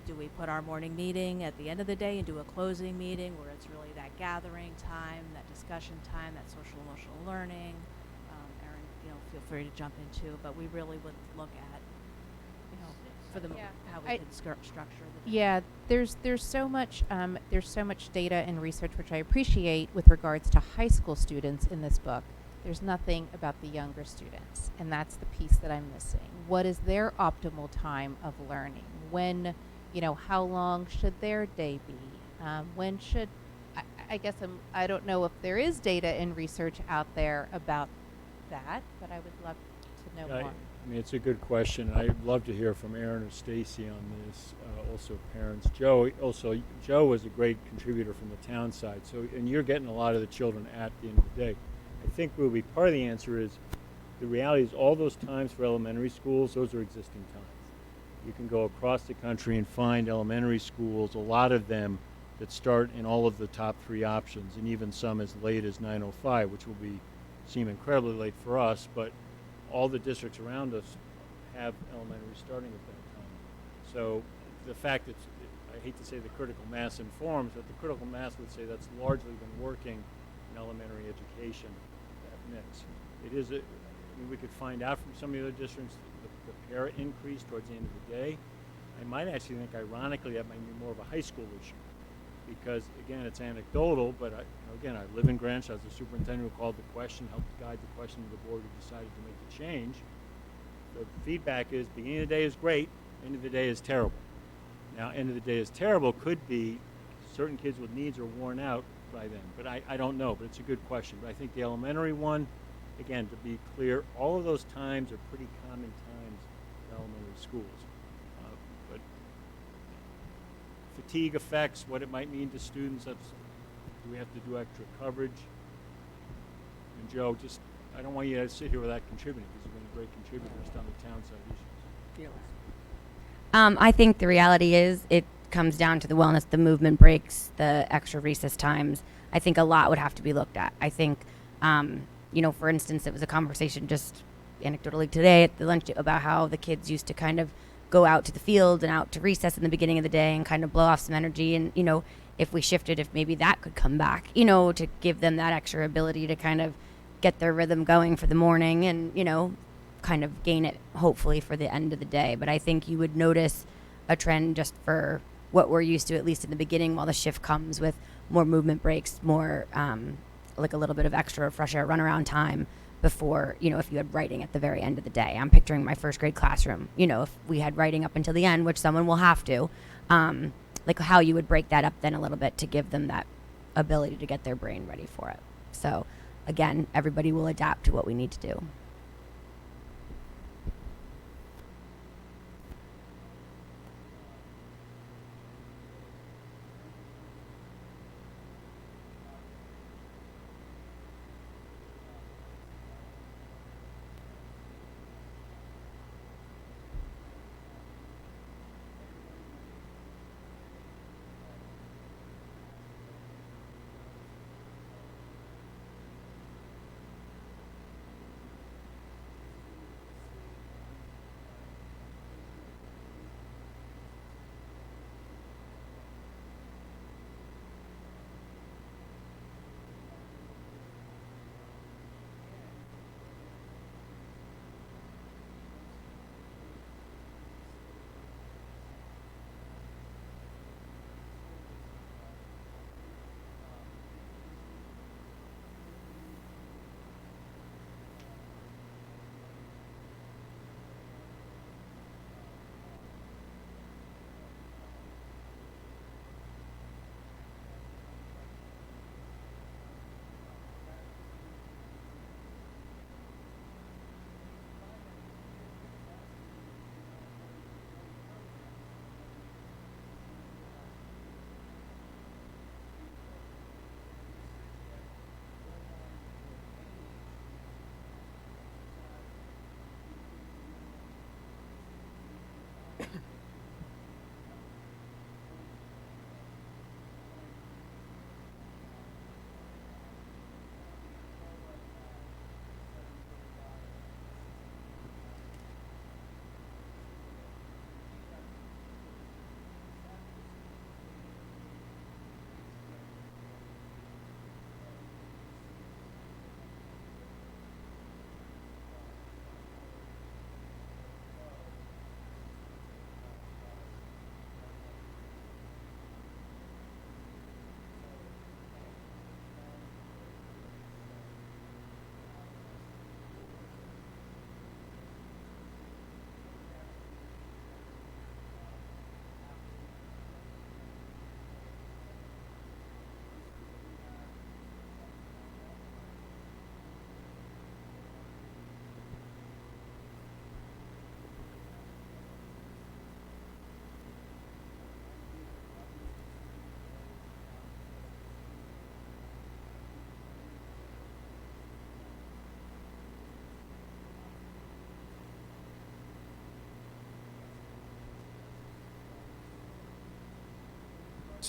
do we put our morning meeting at the end of the day and do a closing meeting where it's really that gathering time, that discussion time, that social emotional learning? Erin, you know, feel free to jump in too, but we really would look at, you know, for the how we can structure the day. Yeah, there's so much data and research which I appreciate with regards to high school students in this book. There's nothing about the younger students, and that's the piece that I'm missing. What is their optimal time of learning? When, you know, how long should their day be? When should, I guess I don't know if there is data and research out there about that, but I would love to know more. I mean, it's a good question. I'd love to hear from Erin or Stacy on this. Also, parents. Joe was a great contributor from the town side. So, and you're getting a lot of the children at the end of the day. I think will be part of the answer is the reality is all those times for elementary schools, those are existing times. You can go across the country and find elementary schools, a lot of them that start in all of the top 3 options, and even some as late as 9:05, which will seem incredibly late for us, but all the districts around us have elementary starting at that time. So the fact that, I hate to say the critical mass informs, but the critical mass would say that's largely been working in elementary education, that mix. It is, I mean, we could find out from some of the other districts the parent increase towards the end of the day. I might actually think, ironically, that might be more of a high school issue. Because, again, it's anecdotal, but again, I live in Greenwich. I was the superintendent who called the question, helped guide the question to the board who decided to make the change. The feedback is beginning of the day is great, end of the day is terrible. Now, end of the day is terrible could be certain kids with needs are worn out by then, but I don't know, but it's a good question. But I think the elementary one, again, to be clear, all of those times are pretty common times in elementary schools. But fatigue effects, what it might mean to students, do we have to do extra coverage? And Joe, I don't want you to sit here without contributing because you've been a great contributor on the town side issues. I think the reality is it comes down to the wellness, the movement breaks, the extra recess times. I think a lot would have to be looked at. I think, you know, for instance, it was a conversation just anecdotally today at the lunch about how the kids used to kind of go out to the field and out to recess in the beginning of the day and kind of blow off some energy. And, you know, if we shifted, if maybe that could come back, you know, to give them that extra ability to kind of get their rhythm going for the morning and, you know, kind of gain it hopefully for the end of the day. But I think you would notice a trend just for what we're used to, at least in the beginning, while the shift comes with more movement breaks, more like a little bit of extra fresh air runaround time before, you know, if you had writing at the very end of the day. I'm picturing my first grade classroom, you know, if we had writing up until the end, which someone will have to, like how you would break that up then a little bit to give them that ability to get their brain ready for it. So again, everybody will adapt to what we need to do.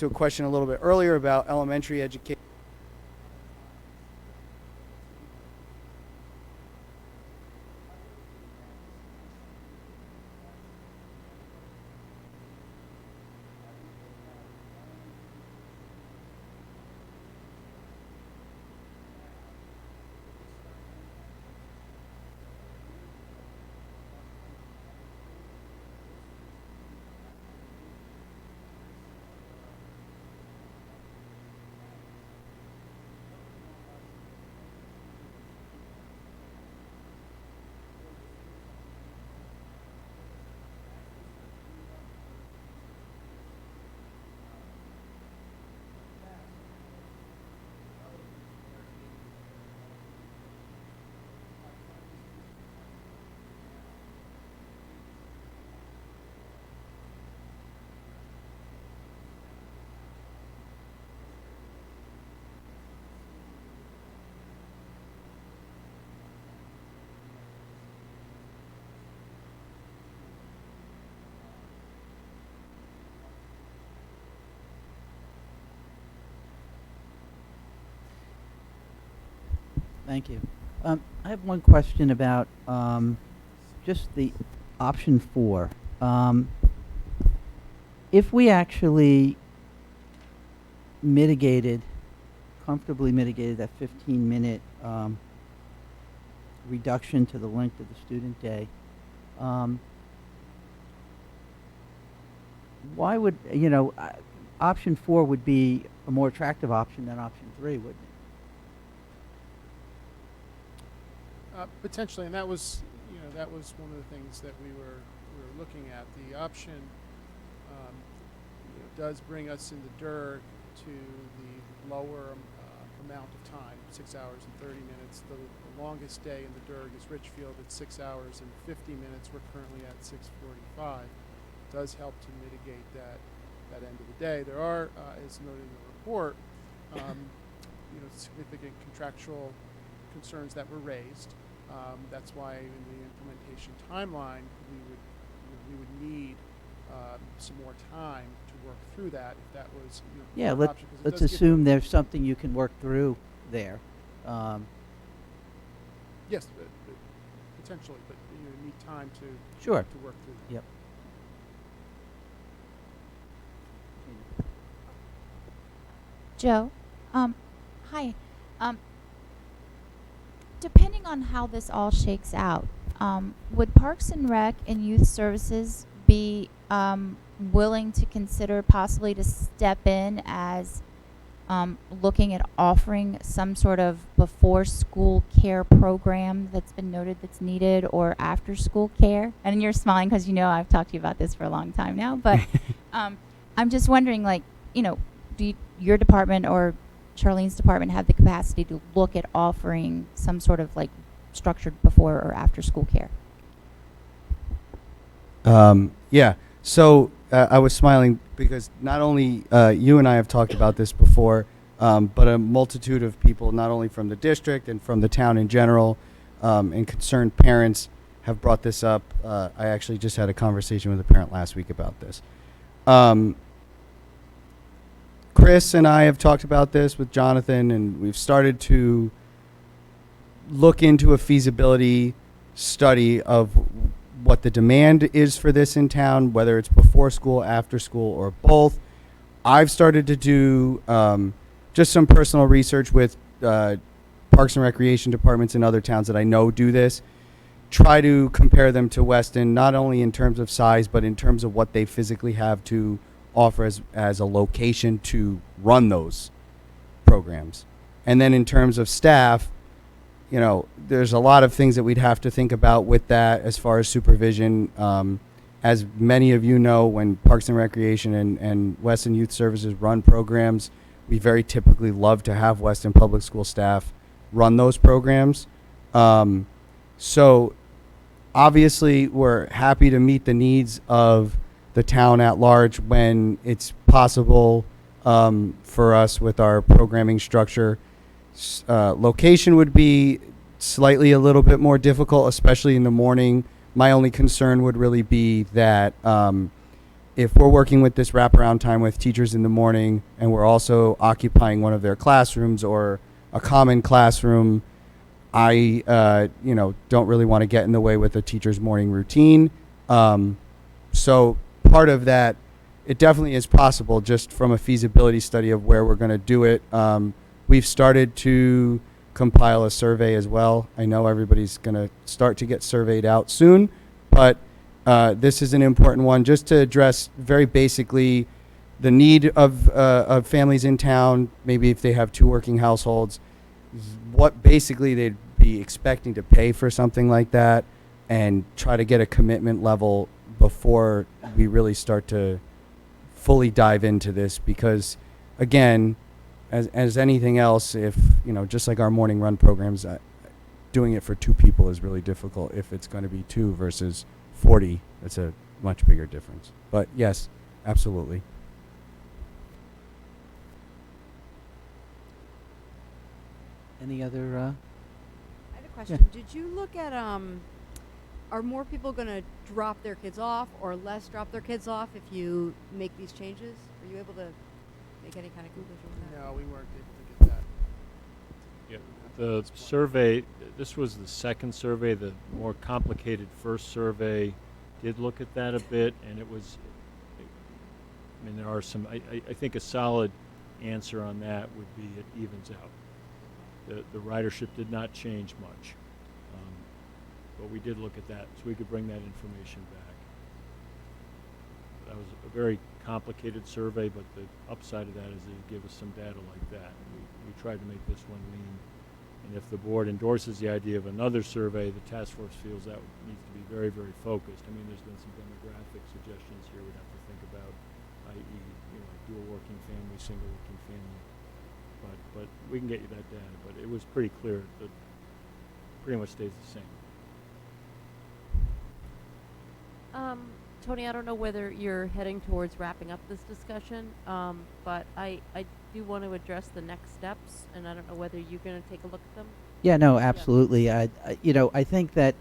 to a question a little bit earlier about elementary education. Thank you. I have one question about just the option 4. If we actually comfortably mitigated that 15-minute reduction to the length of the student day, why would, option 4 would be a more attractive option than option 3, wouldn't it? Potentially, and that was one of the things that we were looking at. The option does bring us in the DERG to the lower amount of time, 6 hours and 30 minutes. The longest day in the DERG is Richfield at 6 hours and 50 minutes. We're currently at 6:45. Does help to mitigate that end of the day. There are, as noted in the report, significant contractual concerns that were raised. That's why in the implementation timeline we would need some more time to work through that if that was Yeah, an option, 'cause it let's does give assume there's something you can work through there. Yes, potentially, but you need time to Sure. to work through that. Yep. Joe, hi. Depending on how this all shakes out, would Parks and Rec and Youth Services be willing to consider possibly to step in as looking at offering some sort of before-school care program that's been noted that's needed, or after-school care? And you're smiling because you know I've talked to you about this for a long time now, but I'm just wondering, do your department or Charlene's department have the capacity to look at offering some sort of structured before or after school care? Yeah. So I was smiling because not only you and I have talked about this before, but a multitude of people, not only from the district and from the town in general, and concerned parents have brought this up. I actually just had a conversation with a parent last week about this. Chris and I have talked about this with Jonathan, and we've started to look into a feasibility study of what the demand is for this in town, whether it's before school, after school, or both. I've started to do just some personal research with Parks and Recreation departments in other towns that I know do this. Try to compare them to Weston, not only in terms of size, but in terms of what they physically have to offer as a location to run those programs. And then in terms of staff, there's a lot of things that we'd have to think about with that as far as supervision. As many of you know, when Parks and Recreation and Weston Youth Services run programs, we very typically love to have Weston Public School staff run those programs. So obviously we're happy to meet the needs of the town at large when it's possible for us with our programming structure. Location would be slightly a little bit more difficult, especially in the morning. My only concern would really be that if we're working with this wraparound time with teachers in the morning and we're also occupying one of their classrooms or a common classroom, I don't really want to get in the way with a teacher's morning routine. So part of that, it definitely is possible just from a feasibility study of where we're going to do it. We've started to compile a survey as well. I know everybody's going to start to get surveyed out soon, but this is an important one just to address very basically the need of families in town, maybe if they have 2 working households, what basically they'd be expecting to pay for something like that, and try to get a commitment level before we really start to fully dive into this. Because again, as anything else, if just like our morning run programs, doing it for 2 people is really difficult. If it's going to be 2 versus 40, that's a much bigger difference. But yes, absolutely. Any other? I have a question. Did you look at are more people going to drop their kids off or less drop their kids off if you make these changes? Were you able to make any kind of conclusion with that? No, we weren't able to get that. Yeah, the survey, this was the second survey. The more complicated first survey did look at that a bit, and it was, I mean, there are some, I think a solid answer on that would be it evens out. The ridership did not change much, but we did look at that, so we could bring that information back. That was a very complicated survey, but the upside of that is it give us some data like that. We tried to make this one lean, and if the board endorses the idea of another survey, the task force feels that needs to be very, very focused. I mean, there's been some demographic suggestions here we'd have to think about, i.e., dual working family, single working family. But we can get you that data. But it was pretty clear that pretty much stays the same. Tony, I don't know whether you're heading towards wrapping up this discussion, but I do want to address the next steps, and I don't know whether you're going to take a look at them. Yeah, no, absolutely. I think that,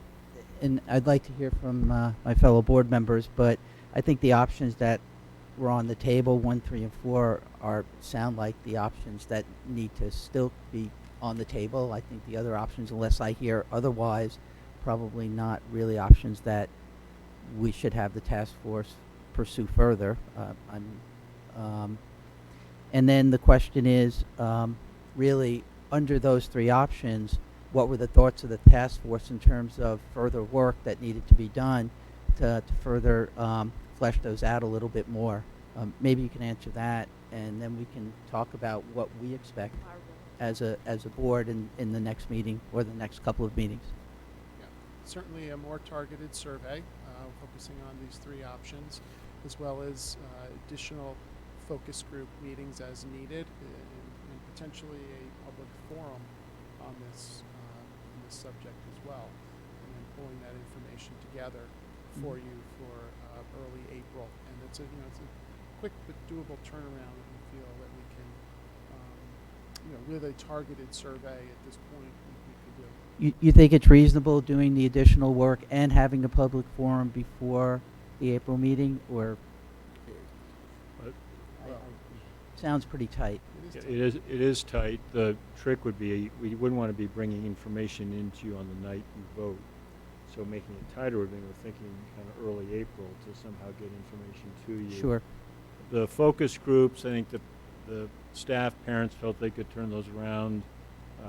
and I'd like to hear from my fellow board members, but I think the options that were on the table, 1, 3, and 4, sound like the options that need to still be on the table. I think the other options, unless I hear otherwise, probably not really options that we should have the task force pursue further. And then the question is, really, under those 3 options, what were the thoughts of the task force in terms of further work that needed to be done to further flesh those out a little bit more? Maybe you can answer that, and then we can talk about what we expect as a board in the next meeting or the next couple of meetings. Yeah, certainly a more targeted survey focusing on these 3 options, as well as additional focus group meetings as needed, and potentially a public forum on this subject as well, and then pulling that information together for you for early April. And it's a quick but doable turnaround that we feel that we can, with a targeted survey at this point, we could do. You think it's reasonable doing the additional work and having a public forum before the April meeting, or sounds pretty tight? It is tight. The trick would be we wouldn't want to be bringing information into you on the night you vote. So making it tighter would be, we're thinking kind of early April to somehow get information to you. Sure. The focus groups, I think the staff, parents felt they could turn those around.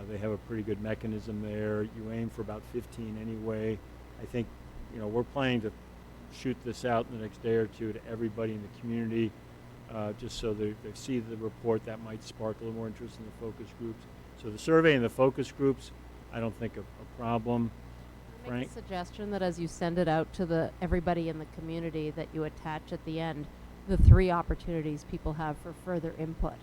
They have a pretty good mechanism there. You aim for about 15 anyway. I think, we're planning to shoot this out in the next day or 2 to everybody in the community, just so they see the report. That might spark a little more interest in the focus groups. So the survey and the focus groups, I don't think a problem. Make a suggestion that as you send it out to everybody in the community, that you attach at the end the 3 opportunities people have for further input,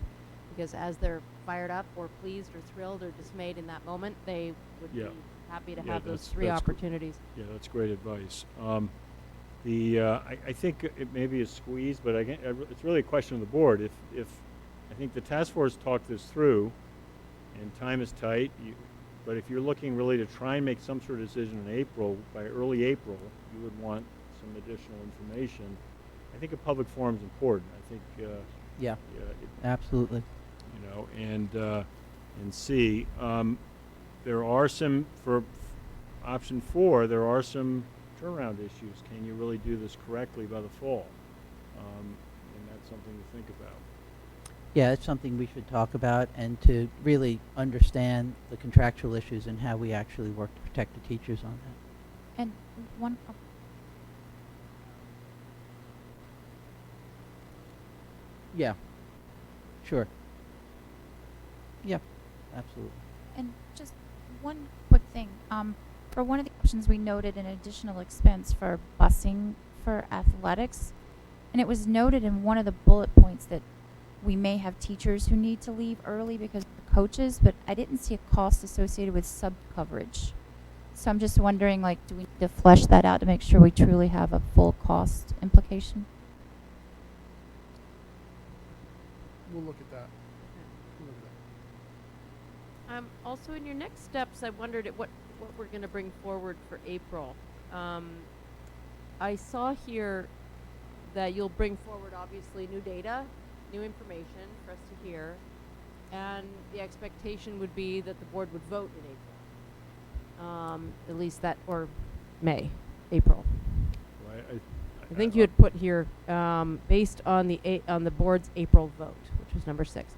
because as they're fired up or pleased or thrilled or dismayed in that moment, they would be happy to have those 3 opportunities. Yeah, that's great advice. I think it may be a squeeze, but it's really a question of the board. If I think the task force talked this through, and time is tight, but if you're looking really to try and make some sort of decision in April, by early April, you would want some additional information. I think a public forum is important. I think Yeah, absolutely. you know, and C, there are some for option 4. There are some turnaround issues. Can you really do this correctly by the fall? And that's something to think about. Yeah, it's something we should talk about, and to really understand the contractual issues and how we actually work to protect the teachers on that. And one. Yeah, sure. Yeah, absolutely. And just one quick thing. For one of the options, we noted an additional expense for busing for athletics. And it was noted in one of the bullet points that we may have teachers who need to leave early because of coaches, but I didn't see a cost associated with sub coverage. So I'm just wondering, like, do we need to flesh that out to make sure we truly have a full cost implication? We'll look at that. We'll look at that. Also, in your next steps, I wondered at what we're going to bring forward for April. I saw here that you'll bring forward, obviously, new data, new information for us to hear, and the expectation would be that the board would vote in April. At least that, or May, April. Well, I think you had put here, based on the board's April vote, which was number 6.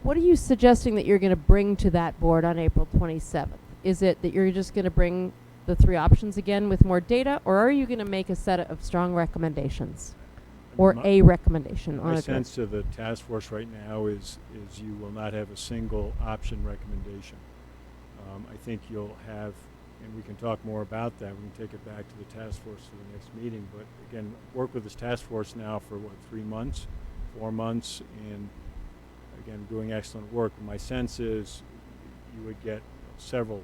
What are you suggesting that you're going to bring to that board on April 27th? Is it that you're just going to bring the 3 options again with more data, or are you going to make a set of strong recommendations, or a recommendation on My it? sense of the task force right now is you will not have a single option recommendation. I think you'll have, and we can talk more about that. We can take it back to the task force for the next meeting. But again, work with this task force now for 3 months, 4 months, and again, doing excellent work. My sense is you would get several.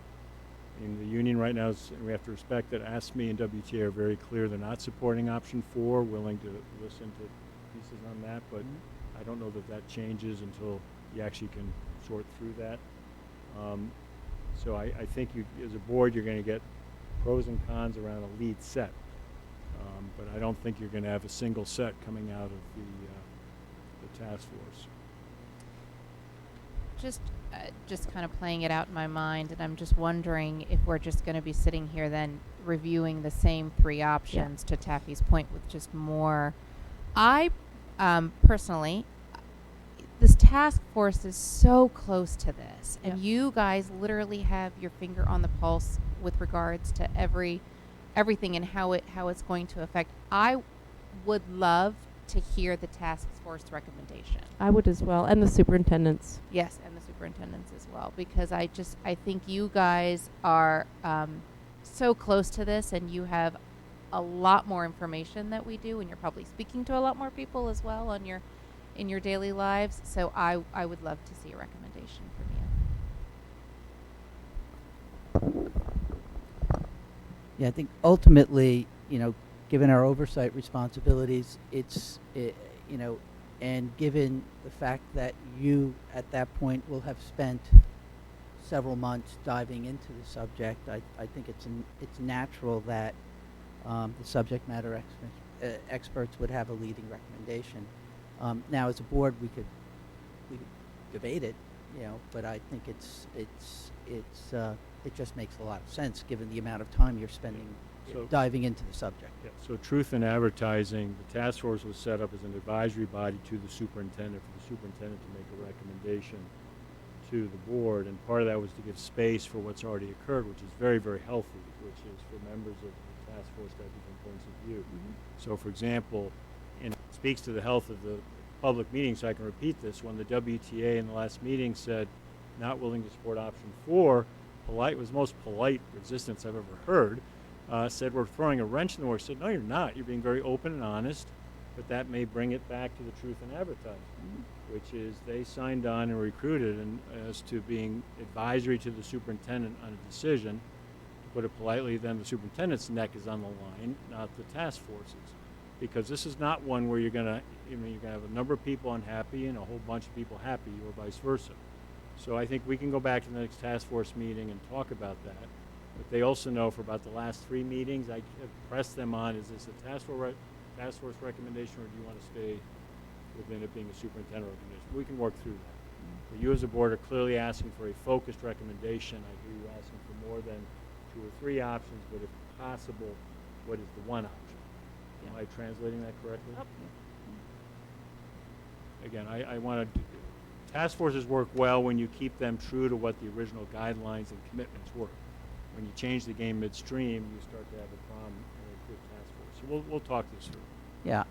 In the union right now, we have to respect that ASME and WTA are very clear. They're not supporting option 4, willing to listen to pieces on that, but I don't know that changes until you actually can sort through that. So I think you, as a board, you're going to get pros and cons around a lead set. But I don't think you're going to have a single set coming out of the task force. Just kind of playing it out in my mind, and I'm just wondering if we're just going to be sitting here then reviewing the same 3 options, to Taffy's point, with just more. I personally, this task force is so close to this, and you guys literally have your finger on the pulse with regards to everything and how it's going to affect. I would love to hear the task force recommendation. I would as well, and the superintendents. Yes, and the superintendents as well, because I think you guys are so close to this, and you have a lot more information that we do, and you're probably speaking to a lot more people as well in your daily lives. So I would love to see a recommendation from you. Yeah, I think ultimately, given our oversight responsibilities, and given the fact that you at that point will have spent several months diving into the subject, I think it's natural that the subject matter experts would have a leading recommendation. Now, as a board, we could debate it, but I think it just makes a lot of sense given the amount of time you're spending diving into the subject. Yeah, so Truth in Advertising, the task force was set up as an advisory body to the superintendent, for the superintendent to make a recommendation to the board, and part of that was to give space for what's already occurred, which is very, very healthy, which is for members of the task force to have different points of view. So, for example, and it speaks to the health of the public meeting, so I can repeat this, when the WTA in the last meeting said not willing to support option 4, was the most polite resistance I've ever heard. Said we're throwing a wrench in the works. Said, no, you're not. You're being very open and honest, but that may bring it back to the Truth in Advertising, which is they signed on and recruited and as to being advisory to the superintendent on a decision. To put it politely, then the superintendent's neck is on the line, not the task force's, because this is not one where you're going to have a number of people unhappy and a whole bunch of people happy, or vice versa. So I think we can go back to the next task force meeting and talk about that. But they also know for about the last 3 meetings, I have pressed them on, is this a task task force recommendation, or do you want to stay within it being a superintendent recommendation? We can work through that. But you as a board are clearly asking for a focused recommendation. I hear you asking for more than 2 or 3 options, but if possible, what is the one option? Am I translating that correctly? Again, I want to, task forces work well when you keep them true to what the original guidelines and commitments were. When you change the game midstream, you start to have a problem in a good task force. So we'll talk this through. Yeah,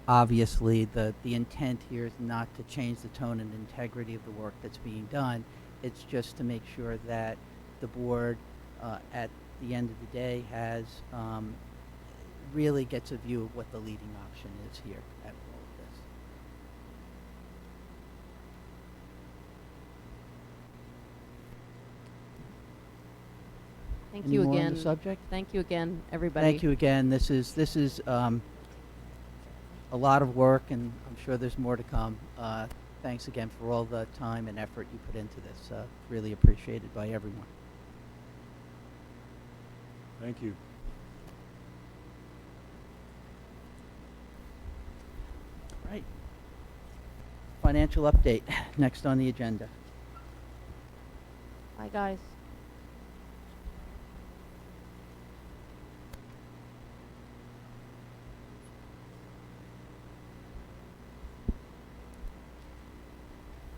obviously the intent here is not to change the tone and integrity of the work that's being done. It's just to make sure that the board, at the end of the day, has really gets a view of what the leading option is here at all of this. Thank Any you more on again. the subject? Thank you again, everybody. Thank you again. This is a lot of work, and I'm sure there's more to come. Thanks again for all the time and effort you put into this. Really appreciated by everyone. Thank you. Right. Financial update next on the agenda. Bye, guys.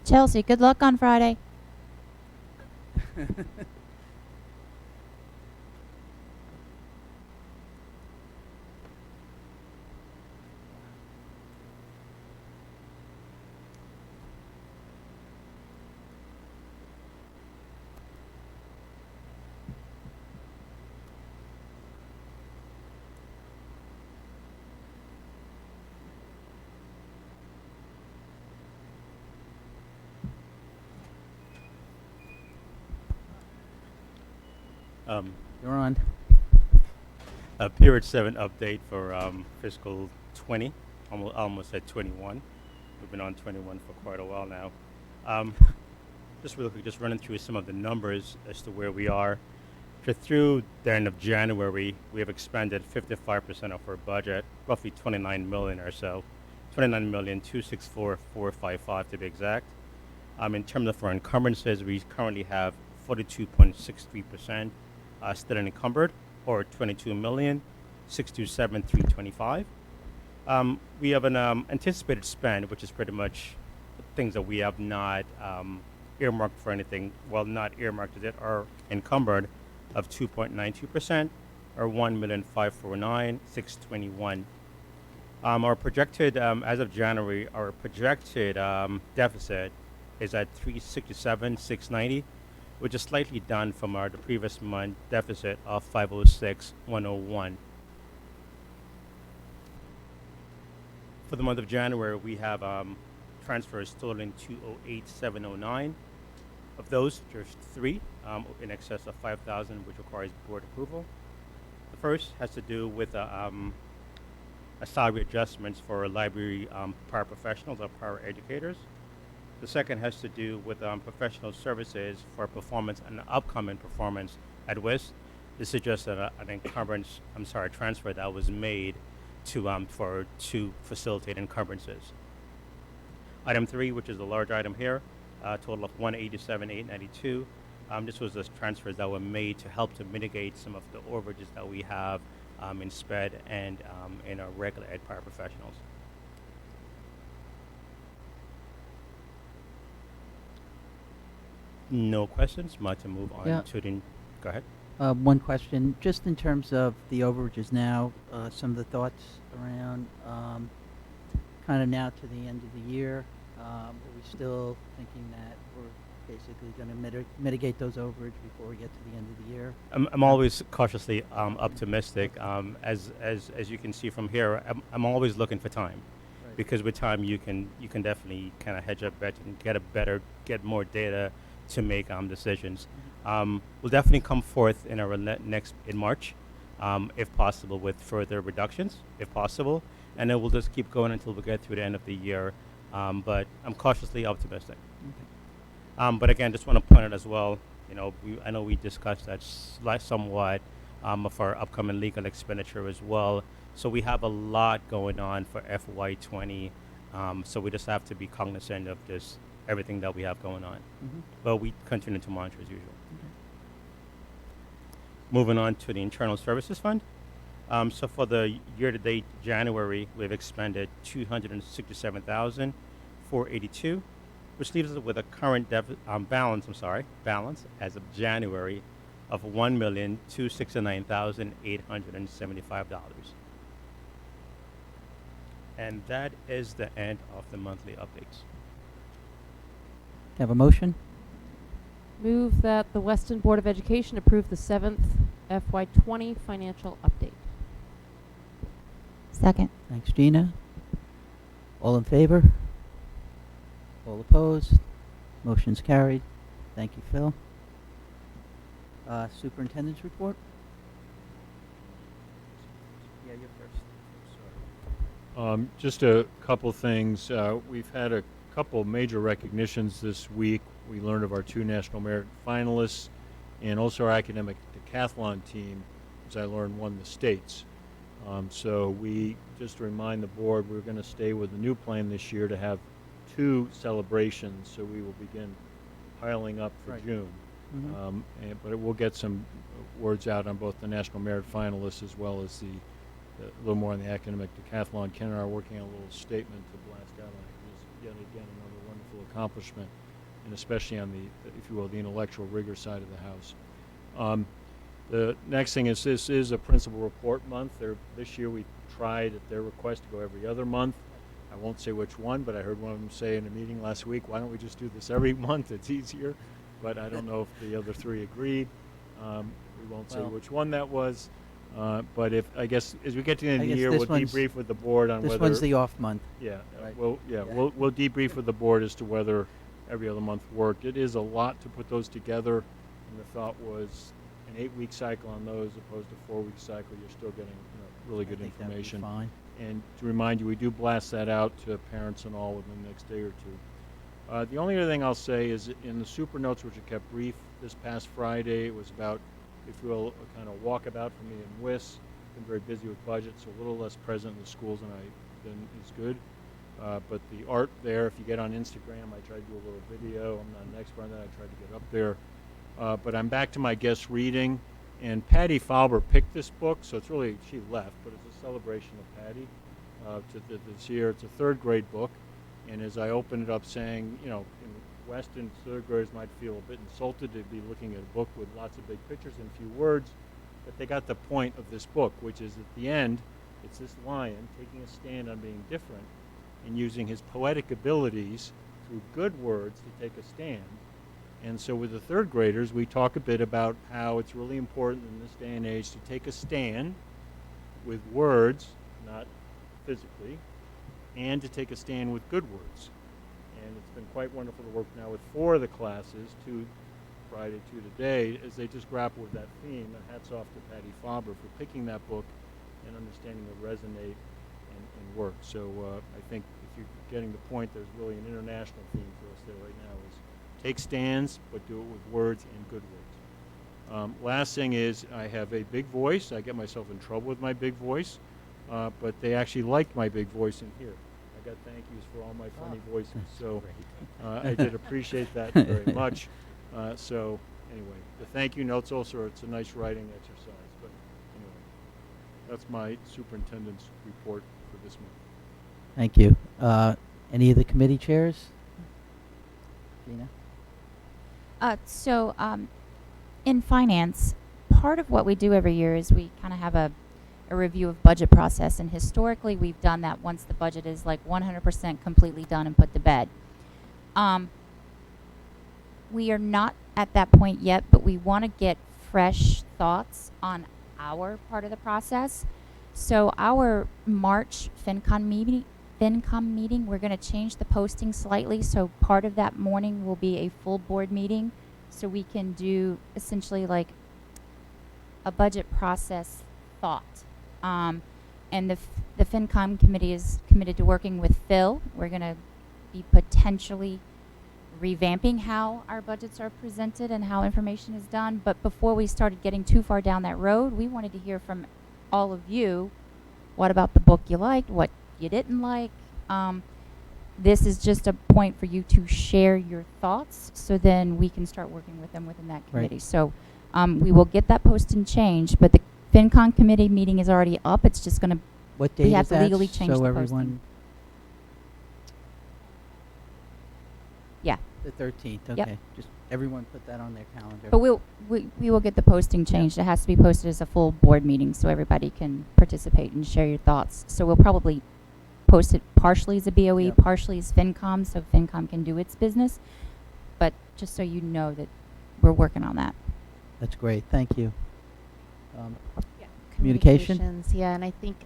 Chelsea, good luck on Friday. You're on. A period 7 update for fiscal 20, almost at 21. We've been on 21 for quite a while now. Just real quick, just running through some of the numbers as to where we are. Through the end of January, we have expended 55% of our budget, roughly 29 million or so, 29,264,455 to be exact. In terms of our encumbrances, we currently have 42.63% still unencumbered, or 22,627,325. We have an anticipated spend, which is pretty much things that we have not earmarked for anything. Well, not earmarked as it are encumbered, of 2.92%, or 1,549,621. Our projected, as of January, our projected deficit is at 367,690, which is slightly down from the previous month deficit of 506,101. For the month of January, we have transfers totaling 208,709. Of those, there's 3 in excess of 5,000, which requires board approval. The first has to do with a salary adjustments for library paraprofessionals or paraeducators. The second has to do with professional services for performance and upcoming performance at WIS. This is just an encumbrance, transfer that was made to facilitate encumbrances. Item 3, which is a large item here, a total of 187,892. This was the transfers that were made to help to mitigate some of the overages that we have in SPED and in our regular ed paraprofessionals. No questions. Might to move on to the. Go ahead. One question, just in terms of the overages now, some of the thoughts around kind of now to the end of the year. Are we still thinking that we're basically going to mitigate those overages before we get to the end of the year? I'm always cautiously optimistic. As you can see from here, I'm always looking for time, because with time you can definitely kind of hedge a bet and get more data to make decisions. We'll definitely come forth in our in March, if possible, with further reductions, if possible, and then we'll just keep going until we get through the end of the year. But I'm cautiously optimistic. Okay. But again, just want to point out as well, I know we discussed that somewhat of our upcoming legal expenditure as well. So we have a lot going on for FY20. So we just have to be cognizant of just everything that we have going on. But we continue to monitor as usual. Moving on to the Internal Services Fund. So for the year-to-date January, we've expended $267,482, which leaves us with a current balance as of January of $1,269,875. And that is the end of the monthly updates. Have a motion? Move that the Weston Board of Education approve the 7th FY20 financial update. Second. Thanks, Gina. All in favor? All opposed? Motion's carried. Thank you, Phil. Superintendent's report? Yeah, you're first. Just a couple things. We've had a couple major recognitions this week. We learned of our 2 National Merit finalists and also our academic decathlon team, which I learned won the states. So we, just to remind the board, we're going to stay with the new plan this year to have 2 celebrations, so we will begin piling up for June. But we'll get some words out on both the National Merit finalists as well as a little more on the academic decathlon. Ken and I are working on a little statement to blast out on it. It's yet again another wonderful accomplishment, and especially on the, if you will, the intellectual rigor side of the house. The next thing is this is a principal report month. This year we tried at their request to go every other month. I won't say which one, but I heard one of them say in a meeting last week, why don't we just do this every month? It's easier. But I don't know if the other 3 agreed. We won't say which one that was. But if, I guess, as we get to the end of the year, we'll debrief with the board on whether... This one's the off month. Yeah, right? we'll debrief with the board as to whether every other month worked. It is a lot to put those together, and the thought was an 8-week cycle on those opposed to 4-week cycle. You're still getting really good information. Fine. And to remind you, we do blast that out to parents and all within the next day or 2. The only other thing I'll say is in the super notes, which are kept brief, this past Friday, it was about, if you will, a kind of walkabout for me in WIS. Been very busy with budget, so a little less present in the schools than is good. But the art there, if you get on Instagram, I try to do a little video. I'm not an expert on that. I try to get up there. But I'm back to my guest reading, and Patty Falber picked this book, so it's really, she left, but it's a celebration of Patty this year. It's a 3rd grade book, and as I open it up saying, in Weston, 3rd graders might feel a bit insulted to be looking at a book with lots of big pictures and few words, but they got the point of this book, which is at the end, it's this lion taking a stand on being different and using his poetic abilities through good words to take a stand. And so with the 3rd graders, we talk a bit about how it's really important in this day and age to take a stand with words, not physically, and to take a stand with good words. And it's been quite wonderful to work now with 4 of the classes, 2 Friday, 2 today, as they just grapple with that theme. And hats off to Patty Faber for picking that book and understanding it resonate and work. So I think if you're getting the point, there's really an international theme for us there right now is take stands, but do it with words and good words. Last thing is I have a big voice. I get myself in trouble with my big voice, but they actually liked my big voice in here. I got thank yous for all my funny voices, so I did appreciate that very much. So anyway, the thank you notes also, it's a nice writing exercise, but anyway, that's my superintendent's report for this month. Thank you. Any of the committee chairs? Gina? In finance, part of what we do every year is we kind of have a review of budget process, and historically we've done that once the budget is like 100% completely done and put to bed. We are not at that point yet, but we want to get fresh thoughts on our part of the process. So our March FinCom meeting, we're going to change the posting slightly. So part of that morning will be a full board meeting, so we can do essentially like a budget process thought. And the FinCom committee is committed to working with Phil. We're going to be potentially revamping how our budgets are presented and how information is done. But before we started getting too far down that road, we wanted to hear from all of you What about the book you liked? What you didn't like? This is just a point for you to share your thoughts, so then we can start working with them within that committee. Right. So we will get that posted changed, but the FinCon committee meeting is already up. It's just going to, What date we have is to that? legally change so the everyone posting. Yeah. The 13th. Okay. Yep. Just everyone put that on their calendar. But we will get the posting changed. It has to be posted as a full board meeting so everybody can participate and share your thoughts. So we'll probably post it partially as a BOE, Yep. partially as FinCom, so FinCom can do its business. But just so you know that we're working on that. That's great. Thank you. Yeah, Communication? communications, yeah, and I think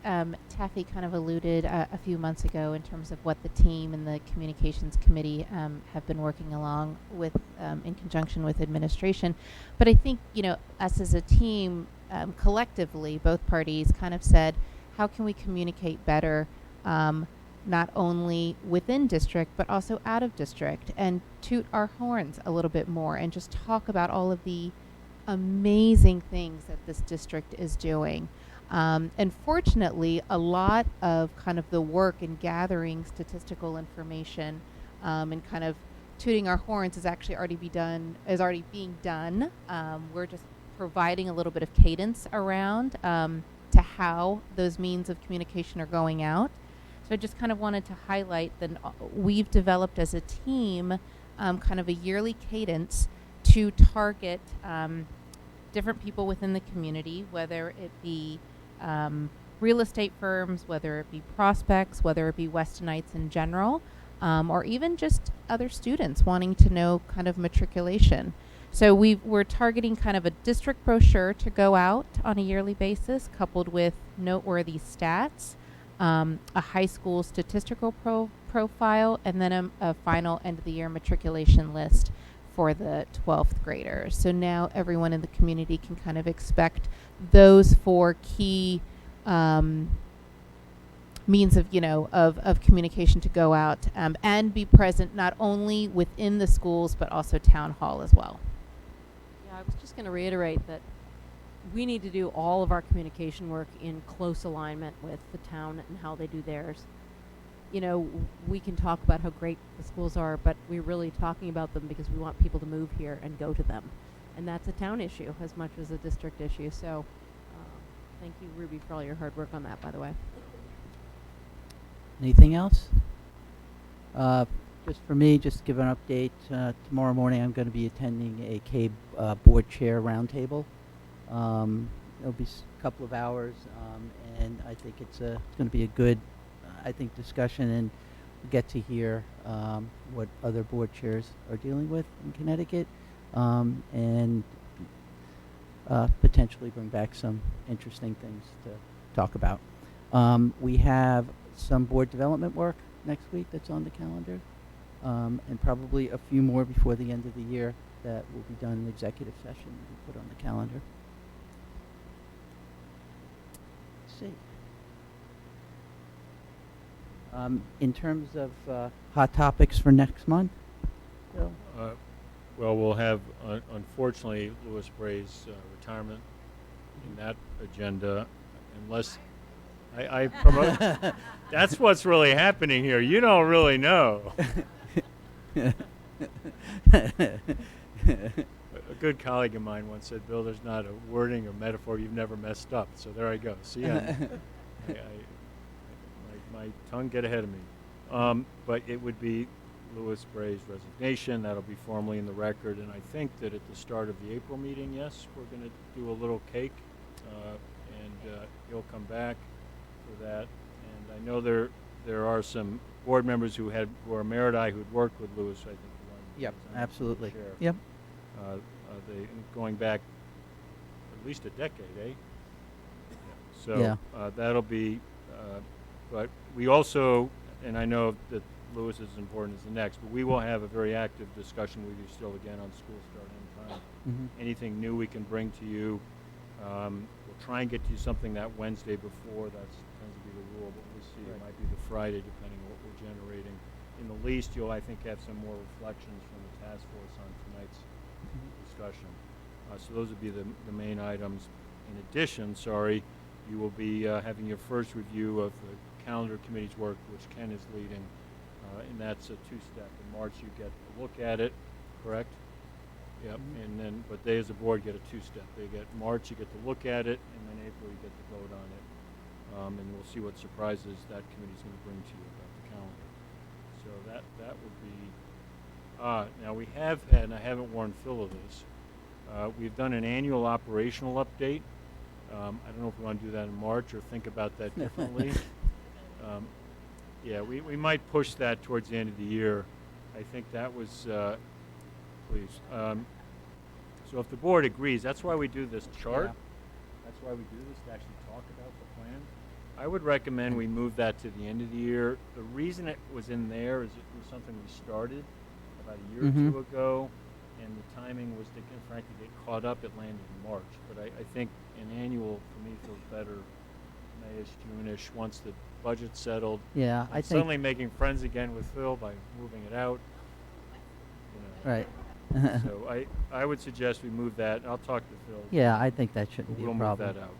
Taffy kind of alluded a few months ago in terms of what the team and the communications committee have been working along with in conjunction with administration. But I think, you know, us as a team, collectively, both parties kind of said, how can we communicate better, not only within district, but also out of district, and toot our horns a little bit more and just talk about all of the amazing things that this district is doing. And fortunately, a lot of kind of the work in gathering statistical information and kind of tooting our horns is actually already being done. We're just providing a little bit of cadence around to how those means of communication are going out. So I just kind of wanted to highlight that we've developed as a team kind of a yearly cadence to target different people within the community, whether it be real estate firms, whether it be prospects, whether it be Westonites in general, or even just other students wanting to know kind of matriculation. So we're targeting kind of a district brochure to go out on a yearly basis, coupled with noteworthy stats, a high school statistical profile, and then a final end of the year matriculation list for the 12th graders. So now everyone in the community can kind of expect those 4 key means of, of communication to go out and be present not only within the schools, but also town hall as well. Yeah, I was just going to reiterate that we need to do all of our communication work in close alignment with the town and how they do theirs. You know, we can talk about how great the schools are, but we're really talking about them because we want people to move here and go to them. And that's a town issue as much as a district issue. So thank you, Ruby, for all your hard work on that, by the way. Anything else? Just for me, just to give an update, tomorrow morning I'm going to be attending a CABE board chair roundtable. It'll be a couple of hours, and I think it's going to be a good, discussion, and get to hear what other board chairs are dealing with in Connecticut, and potentially bring back some interesting things to talk about. We have some board development work next week that's on the calendar, and probably a few more before the end of the year that will be done in executive session and put on the calendar. Let's see. In terms of hot topics for next month, Bill? Well, we'll have, unfortunately, Louis Bray's retirement in that agenda, unless I promote. That's what's really happening here. You don't really know. A good colleague of mine once said, Bill, there's not a wording or metaphor you've never messed up. So there I go. See, my tongue get ahead of me. But it would be Louis Bray's resignation. That'll be formally in the record. And I think that at the start of the April meeting, yes, we're going to do a little cake. And he'll come back for that. And I know there are some board members who are emeriti who'd worked with Louis. I think the one. Yep, absolutely. Chair. Yep. They going back at least a decade, eh? Yeah. So Yeah. That'll be. But we also, and I know that Louis is as important as the next, but we will have a very active discussion with you still again on school start anytime. Mm-hmm. Anything new we can bring to you. We'll try and get to you something that Wednesday before. That tends to be the rule, but we'll see. Right. It might be the Friday, depending on what we're generating. In the least, you'll, I think, have some more reflections from the task force on tonight's discussion. So those would be the main items. In addition, you will be having your first review of the calendar committee's work, which Ken is leading, and that's a two-step. In March, you get to look at it, correct? Yep. And then, but they as a board get a two-step. They get March, you get to look at it, and then April, you get to vote on it. And we'll see what surprises that committee's going to bring to you about the calendar. So that would be. Now we have had, and I haven't warned Phil of this. We've done an annual operational update. I don't know if we want to do that in March or think about that differently. Yeah, we might push that towards the end of the year. I think that was, please. So if the board agrees, that's why we do this chart. Yeah. That's why we do this, to actually talk about the plan. I would recommend we move that to the end of the year. The reason it was in there is it was something we started about a year or two ago, and the timing was to, frankly, get caught up. It landed in March. But I think an annual, for me, feels better Mayish, June-ish, once the budget's settled. Yeah, I'm I think. suddenly making friends again with Phil by moving it out. You know. Right. So I would suggest we move that. I'll talk to Phil. Yeah, I think that shouldn't be We'll a move problem. that out.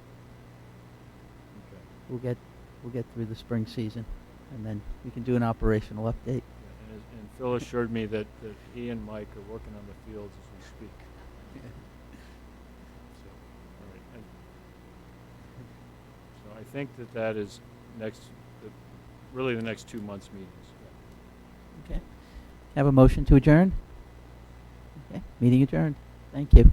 Okay. We'll get through the spring season, and then we can do an operational update. Yeah, and Phil assured me that he and Mike are working on the fields as we speak. So, all right. So I think that is really the next 2 months' meetings. Okay. Have a motion to adjourn? Okay. Meeting adjourned. Thank you.